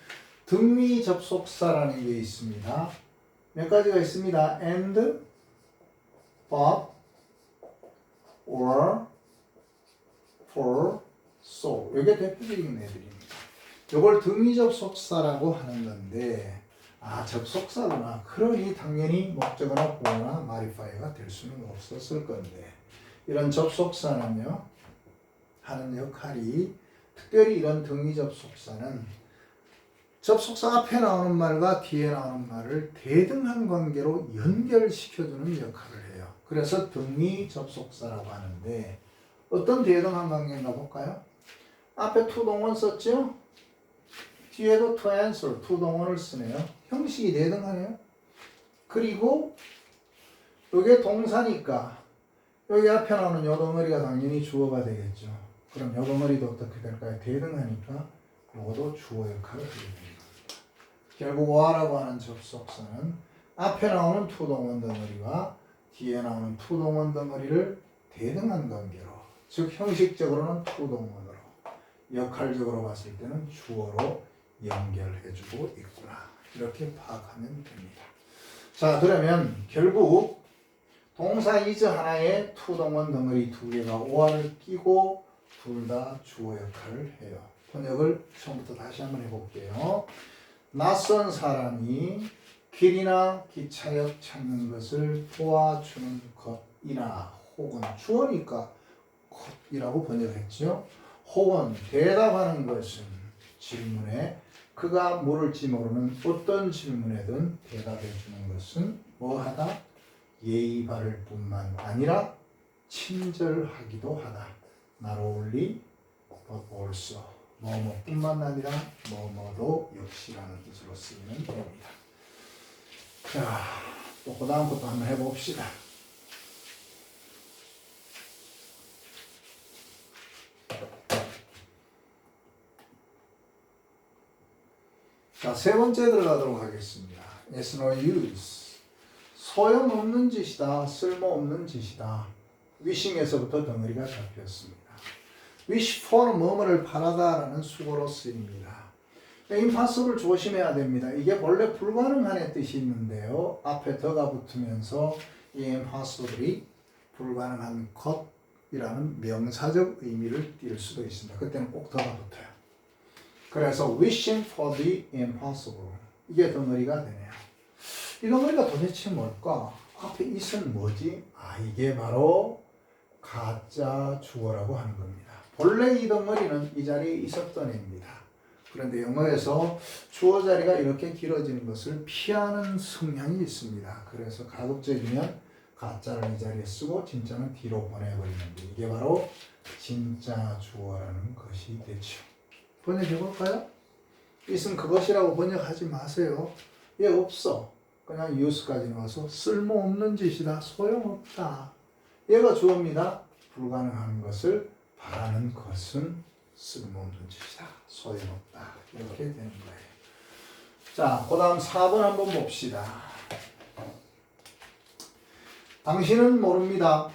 등위 접속사라는 게 있습니다. 몇 가지가 있습니다. and, but, or, for, so. 이게 대표적인 애들입니다. 이걸 등위 접속사라고 하는 건데 접속사구나. 그러니 당연히 목적어나 보어나 modifier가 될 수는 없었을 건데 이런 접속사는요 하는 역할이 특별히 이런 등위 접속사는 접속사 앞에 나오는 말과 뒤에 나오는 말을 대등한 관계로 연결시켜주는 역할을 해요. 그래서 등위 접속사라고 하는데 어떤 대등한 관계인가 볼까요? 앞에 to 동원 썼죠? 뒤에도 to answer, to 동원을 쓰네요. 형식이 대등하네요. 그리고 이게 동사니까 여기 앞에 나오는 요 덩어리가 당연히 주어가 되겠죠. 그럼 요 덩어리도 어떻게 될까요? 대등하니까 이것도 주어 역할을 하게 됩니다. 결국 or라고 하는 접속사는 앞에 나오는 to 동원 덩어리와 뒤에 나오는 to 동원 덩어리를 대등한 관계로, 즉 형식적으로는 to 동원으로, 역할적으로 봤을 때는 주어로 연결해주고 있구나. 이렇게 파악하면 됩니다. 자, 그러면 결국 동사 is 하나에 to 동원 덩어리 두 개가 or를 끼고 둘 다 주어 역할을 해요. 번역을 처음부터 다시 한번 해볼게요. 낯선 사람이 길이나 기차역 찾는 것을 도와주는 것이나 혹은 주어니까 것이라고 번역했죠. 혹은 대답하는 것은 질문에 그가 물을지 모르는 어떤 질문에든 대답해 주는 것은 뭐하다? 예의 바를 뿐만 아니라 친절하기도 하다. Not only but also 뭐뭐뿐만 아니라 뭐뭐도 역시라는 뜻으로 쓰이는 됩니다. 자, 또 그 다음 것도 한번 해봅시다. 자, 세 번째 들어가도록 하겠습니다. It's no use. 소용없는 짓이다. 쓸모없는 짓이다. wishing에서부터 덩어리가 잡혔습니다. wish for 뭐뭐를 바라다라는 수고로 쓰입니다. impossible 조심해야 됩니다. 이게 본래 불가능한의 뜻이 있는데요. 앞에 더가 붙으면서 이 impossible이 불가능한 것이라는 명사적 의미를 띌 수도 있습니다. 그때는 꼭 더가 붙어요. 그래서 wishing for the impossible 이게 덩어리가 되네요. 이 덩어리가 도대체 뭘까? 앞에 is은 뭐지? 아, 이게 바로 가짜 주어라고 하는 겁니다. 본래 이 덩어리는 이 자리에 있었던 애입니다. 그런데 영어에서 주어 자리가 이렇게 길어지는 것을 피하는 성향이 있습니다. 그래서 가급적이면 가짜를 이 자리에 쓰고 진짜는 뒤로 보내버리는데 이게 바로 진짜 주어라는 것이 되죠. 번역해볼까요? 있은 그것이라고 번역하지 마세요. 얘 없어. 그냥 use까지 넣어서 쓸모없는 짓이다. 소용없다. 얘가 주어입니다. 불가능한 것을 바라는 것은 쓸모없는 짓이다. 소용없다. 이렇게 되는 거예요. 자, 그 다음 4번 한번 봅시다. 당신은 모릅니다.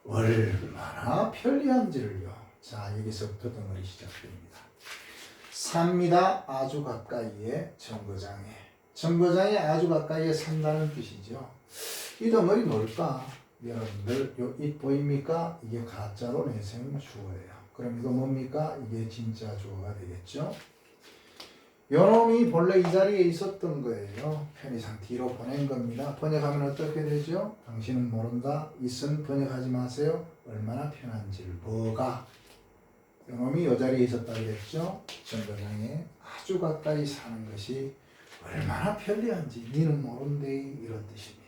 얼마나 편리한지를요. 자, 여기서부터 덩어리 시작됩니다. 삽니다. 아주 가까이에 정거장에. 정거장에 아주 가까이에 산다는 뜻이죠. 이 덩어리 뭘까? 여러분들, 이 보입니까? 이게 가짜로 내세운 주어예요. 그럼 이거 뭡니까? 이게 진짜 주어가 되겠죠? 요놈이 본래 이 자리에 있었던 거예요. 편의상 뒤로 보낸 겁니다. 번역하면 어떻게 되죠? 당신은 모른다. 있은 번역하지 마세요. 얼마나 편한지를. 뭐가? 요놈이 이 자리에 있었다 그랬죠? 정거장에 아주 가까이 사는 것이 얼마나 편리한지 니는 모른대 이런 뜻입니다.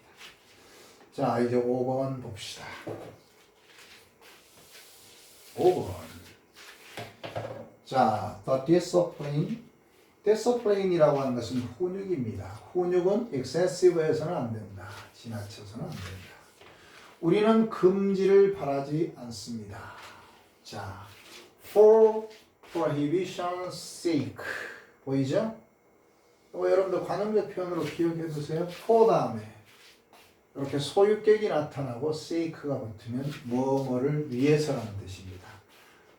자, 이제 5번 봅시다. 5번. 자, the discipline. discipline이라고 하는 것은 훈육입니다. 훈육은 excessive해서는 안 된다. 지나쳐서는 안 된다. 우리는 금지를 바라지 않습니다. 자, for prohibition's sake. 보이죠? 여러분들 관용적 표현으로 기억해 두세요. for 다음에 이렇게 소유격이 나타나고 sake가 붙으면 뭐뭐를 위해서라는 뜻입니다.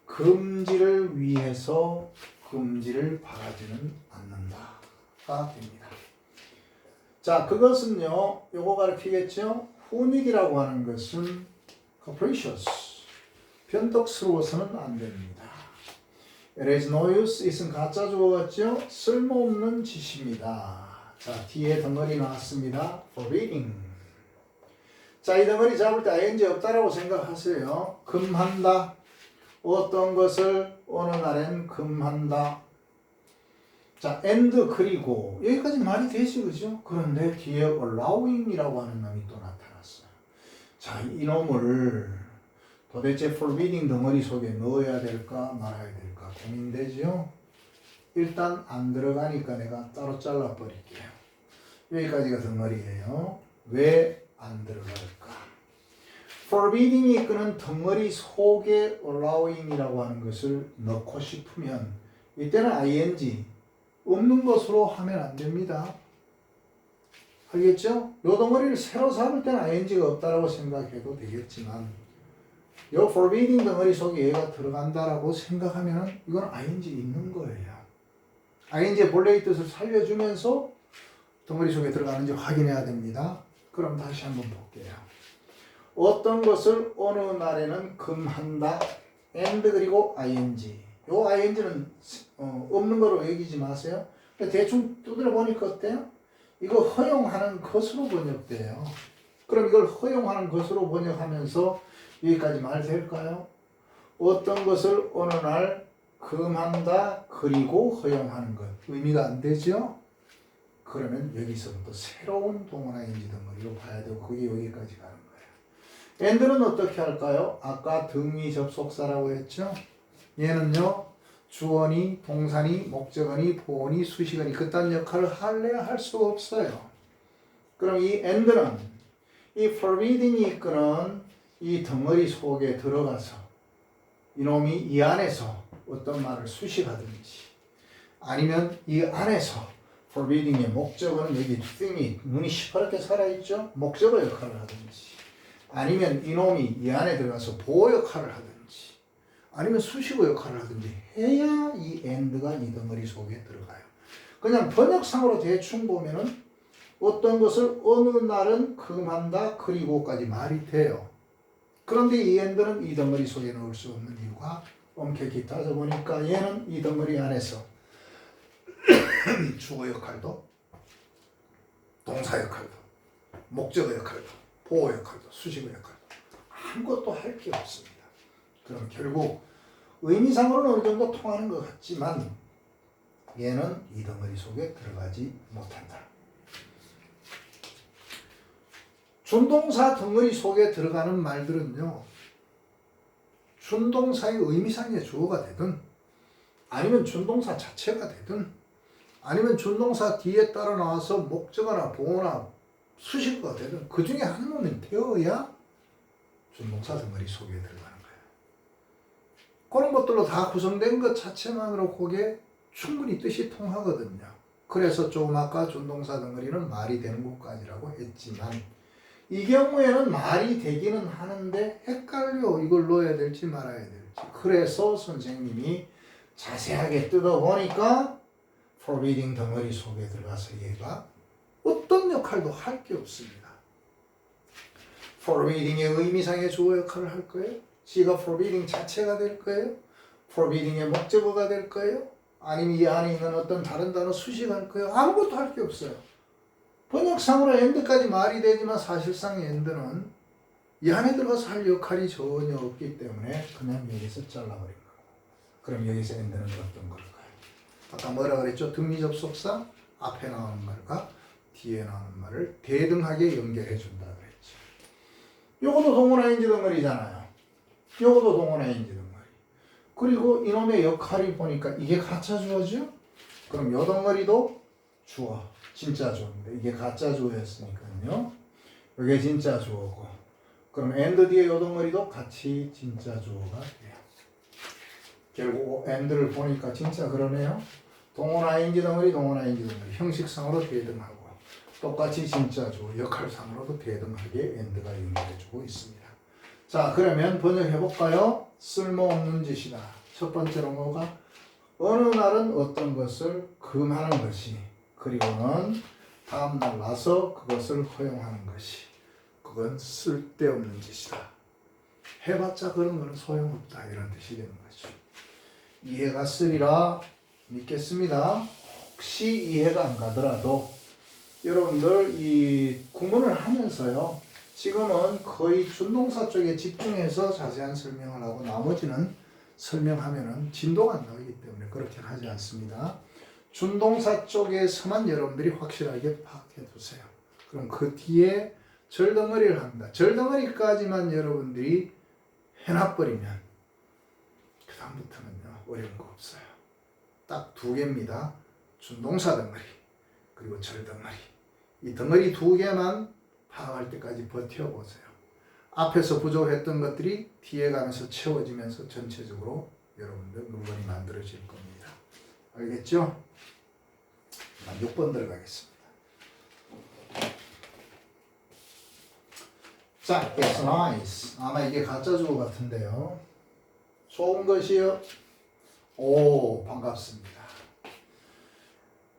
금지를 위해서 금지를 바라지는 않는다가 됩니다. 자, 그것은요, 요거 가르치겠죠? 훈육이라고 하는 것은 capricious, 변덕스러워서는 안 됩니다. It is no use, 있은 가짜 주어 같죠? 쓸모없는 짓입니다. 자, 뒤에 덩어리 나왔습니다. forbidding. 자, 이 덩어리 잡을 때 ing 없다라고 생각하세요. 금한다. 어떤 것을 어느 날엔 금한다. 자, and 그리고 여기까지 말이 되지, 그죠? 그런데 뒤에 allowing이라고 하는 놈이 또 나타났어요. 자, 이 놈을 도대체 forbidding 덩어리 속에 넣어야 될까 말아야 될까 고민되죠? 일단 안 들어가니까 내가 따로 잘라버릴게요. 여기까지가 덩어리예요. 왜 안 들어갈까? forbidding이 이끄는 덩어리 속에 allowing이라고 하는 것을 넣고 싶으면 이때는 ing 없는 것으로 하면 안 됩니다. 알겠죠? 요 덩어리를 새로 잡을 때는 ing가 없다라고 생각해도 되겠지만 요 forbidding 덩어리 속에 얘가 들어간다라고 생각하면 이건 ing 있는 거예요. ing의 본래의 뜻을 살려주면서 덩어리 속에 들어가는지 확인해야 됩니다. 그럼 다시 한번 볼게요. 어떤 것을 어느 날에는 금한다. and 그리고 ing. 요 ing는 없는 거로 여기지 마세요. 대충 두드려 보니까 어때요? 이거 허용하는 것으로 번역돼요. 그럼 이걸 허용하는 것으로 번역하면서 여기까지 말 될까요? 어떤 것을 어느 날 금한다 그리고 허용하는 것 의미가 안 되죠? 그러면 여기서부터 새로운 동원화 인지 덩어리로 봐야 되고 그게 여기까지 가는 거예요. and는 어떻게 할까요? 아까 등위 접속사라고 했죠? 얘는요 주어니 동사니 목적어니 보어니 수식어니 그딴 역할을 할래야 할 수가 없어요. 그럼 이 and는 이 forbidding이 이끄는 이 덩어리 속에 들어가서 이놈이 이 안에서 어떤 말을 수식하든지 아니면 이 안에서 forbidding의 목적어는 여기 thing이 눈이 시퍼렇게 살아있죠? 목적어 역할을 하든지 아니면 이놈이 이 안에 들어가서 보호 역할을 하든지 아니면 수식어 역할을 하든지 해야 이 and가 이 덩어리 속에 들어가요. 그냥 번역상으로 대충 보면은 어떤 것을 어느 날은 금한다 그리고까지 말이 돼요. 그런데 이 and는 이 덩어리 속에 넣을 수 없는 이유가 엄격히 따져보니까 얘는 이 덩어리 안에서 주어 역할도 동사 역할도 목적어 역할도 보호 역할도 수식어 역할도 아무것도 할 게 없습니다. 그럼 결국 의미상으로는 어느 정도 통하는 것 같지만 얘는 이 덩어리 속에 들어가지 못한다. 준동사 덩어리 속에 들어가는 말들은요 준동사의 의미상의 주어가 되든 아니면 준동사 자체가 되든 아니면 준동사 뒤에 따라 나와서 목적어나 보어나 수식어가 되든 그 중에 하나는 되어야 준동사 덩어리 속에 들어가는 거예요. 그런 것들로 다 구성된 것 자체만으로 그게 충분히 뜻이 통하거든요. 그래서 조금 아까 준동사 덩어리는 말이 되는 것까지라고 했지만 이 경우에는 말이 되기는 하는데 헷갈려. 이걸 넣어야 될지 말아야 될지. 그래서 선생님이 자세하게 뜯어보니까 forbidding 덩어리 속에 들어가서 얘가 어떤 역할도 할 게 없습니다. forbidding의 의미상의 주어 역할을 할 거예요? 지가 forbidding 자체가 될 거예요? forbidding의 목적어가 될 거예요? 아니면 이 안에 있는 어떤 다른 단어 수식할 거예요? 아무것도 할 게 없어요. 번역상으로 and까지 말이 되지만 사실상 and는 이 안에 들어가서 할 역할이 전혀 없기 때문에 그냥 여기서 잘라버린 거고. 그럼 여기서 and는 어떤 걸까요? 아까 뭐라 그랬죠? 등위 접속사 앞에 나오는 말과 뒤에 나오는 말을 대등하게 연결해 준다 그랬죠. 요것도 동원화 인지 덩어리잖아요. 요것도 동원화 인지 덩어리. 그리고 이놈의 역할이 보니까 이게 가짜 주어죠? 그럼 요 덩어리도 주어. 진짜 주어인데 이게 가짜 주어였으니까요. 이게 진짜 주어고 그럼 and 뒤에 요 덩어리도 같이 진짜 주어가 돼요. 결국 and를 보니까 진짜 그러네요. 동원 ing 덩어리 동원 ing 덩어리 형식상으로 대등하고 똑같이 진짜 주어 역할상으로도 대등하게 and가 연결해주고 있습니다. 자 그러면 번역해볼까요? 쓸모없는 짓이다. 첫 번째로 뭐가? 어느 날은 어떤 것을 금하는 것이 그리고는 다음날 와서 그것을 허용하는 것이 그건 쓸데없는 짓이다. 해봤자 그런 거는 소용없다 이런 뜻이 되는 거죠. 이해가 쓰리라 믿겠습니다. 혹시 이해가 안 가더라도 여러분들 이 구문을 하면서요 지금은 거의 준동사 쪽에 집중해서 자세한 설명을 하고 나머지는 설명하면은 진도가 안 나오기 때문에 그렇게 하지 않습니다. 준동사 쪽에서만 여러분들이 확실하게 파악해 두세요. 그럼 그 뒤에 절덩어리를 합니다. 절덩어리까지만 여러분들이 해놔버리면 그 다음부터는요 어려운 거 없어요. 딱 두 개입니다. 준동사 덩어리 그리고 절덩어리. 이 덩어리 두 개만 파악할 때까지 버텨보세요. 앞에서 부족했던 것들이 뒤에 가면서 채워지면서 전체적으로 여러분들 물건이 만들어질 겁니다. 알겠죠? 6번 들어가겠습니다. 자, it's nice. 아마 이게 가짜 주어 같은데요. 좋은 것이요. 오, 반갑습니다.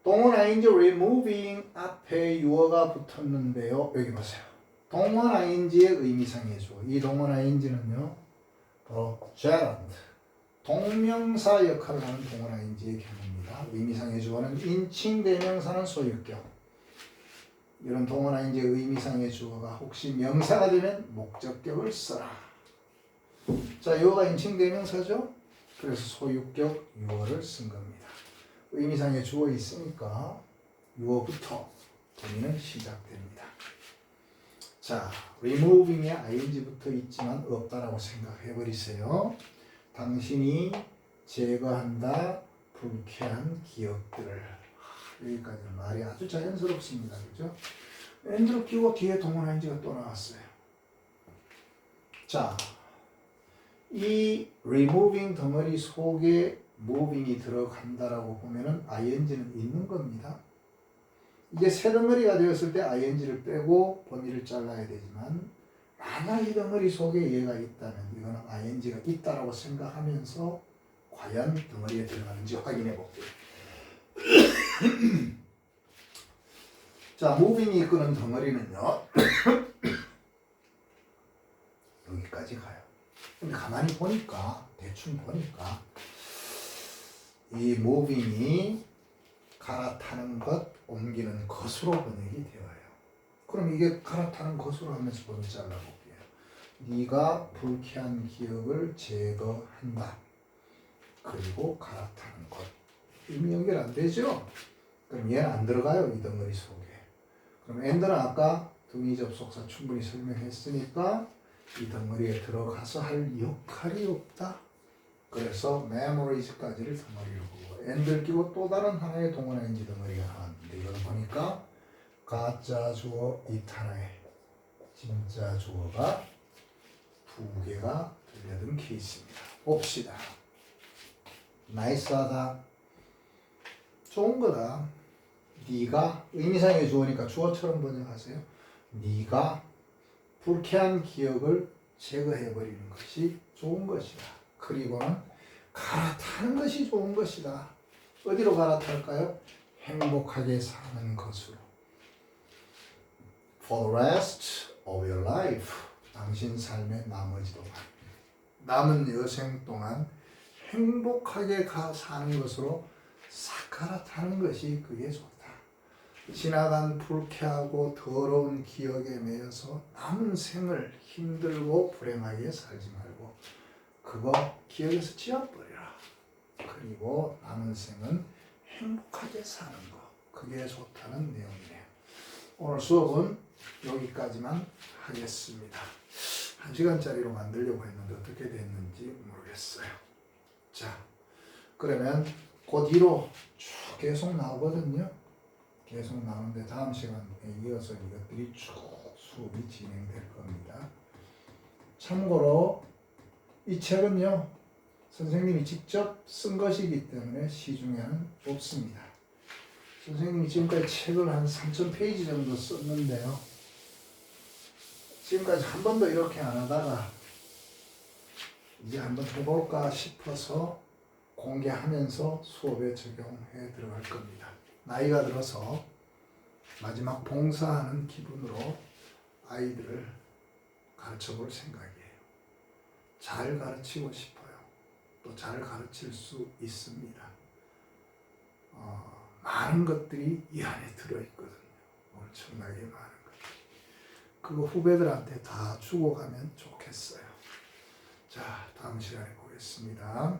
동원 ing removing 앞에 유어가 붙었는데요. 여기 보세요. 동원 ing의 의미상의 주어. 이 동원 ing는요. 바로 gerund, 동명사 역할을 하는 동원ing의 경우입니다. 의미상의 주어는 인칭 대명사는 소유격. 이런 동원ing의 의미상의 주어가 혹시 명사가 되면 목적격을 써라. 자, 유어가 인칭 대명사죠? 그래서 소유격 유어를 쓴 겁니다. 의미상의 주어 있으니까 유어부터 동의는 시작됩니다. 자, removing에 ing부터 있지만 없다라고 생각해 버리세요. 당신이 제거한다 불쾌한 기억들을. 여기까지는 말이 아주 자연스럽습니다. 그죠? and를 끼고 뒤에 동원ing가 또 나왔어요. 자, 이 removing 덩어리 속에 moving이 들어간다라고 보면은 ing는 있는 겁니다. 이게 새 덩어리가 되었을 때 ing를 빼고 범위를 잘라야 되지만 만약 이 덩어리 속에 얘가 있다면 이거는 ing가 있다라고 생각하면서 과연 덩어리에 들어가는지 확인해 볼게요. 자, moving이 이끄는 덩어리는요. 여기까지 가요. 근데 가만히 보니까 대충 보니까 이 moving이 갈아타는 것, 옮기는 것으로 번역이 되어요. 그럼 이게 갈아타는 것으로 하면서 번역 잘라볼게요. 네가 불쾌한 기억을 제거한다. 그리고 갈아타는 것. 의미 연결 안 되죠? 그럼 얘는 안 들어가요. 이 덩어리 속에. 그럼 and는 아까 등위 접속사 충분히 설명했으니까 이 덩어리에 들어가서 할 역할이 없다. 그래서 memories까지를 덩어리로 보고 and를 끼고 또 다른 하나의 동원ing 덩어리가 나왔는데 이걸 보니까 가짜 주어 이탄화에 진짜 주어가 두 개가 들려든 케이스입니다. 봅시다. 나이스하다. 좋은 거다. 네가 의미상의 주어니까 주어처럼 번역하세요. 네가 불쾌한 기억을 제거해버리는 것이 좋은 것이다. 그리고는 갈아타는 것이 좋은 것이다. 어디로 갈아탈까요? 행복하게 사는 것으로. For the rest of your life. 당신 삶의 나머지 동안. 남은 여생 동안 행복하게 사는 것으로 싹 갈아타는 것이 그게 좋다. 지나간 불쾌하고 더러운 기억에 매여서 남은 생을 힘들고 불행하게 살지 말고 그거 기억에서 지워버리라. 그리고 남은 생은 행복하게 사는 거. 그게 좋다는 내용이네요. 오늘 수업은 여기까지만 하겠습니다. 1시간짜리로 만들려고 했는데 어떻게 됐는지 모르겠어요. 자, 그러면 그 뒤로 쭉 계속 나오거든요. 계속 나오는데 다음 시간에 이어서 이것들이 쭉 수업이 진행될 겁니다. 참고로 이 책은요, 선생님이 직접 쓴 것이기 때문에 시중에는 없습니다. 선생님이 지금까지 책을 한 3,000페이지 정도 썼는데요. 지금까지 한 번도 이렇게 안 하다가 이제 한번 해볼까 싶어서 공개하면서 수업에 적용해 들어갈 겁니다. 나이가 들어서 마지막 봉사하는 기분으로 아이들을 가르쳐 볼 생각이에요. 잘 가르치고 싶어요. 또 잘 가르칠 수 있습니다. 많은 것들이 이 안에 들어있거든요. 엄청나게 많은 것들이. 그거 후배들한테 다 주고 가면 좋겠어요. 자, 다음 시간에 보겠습니다.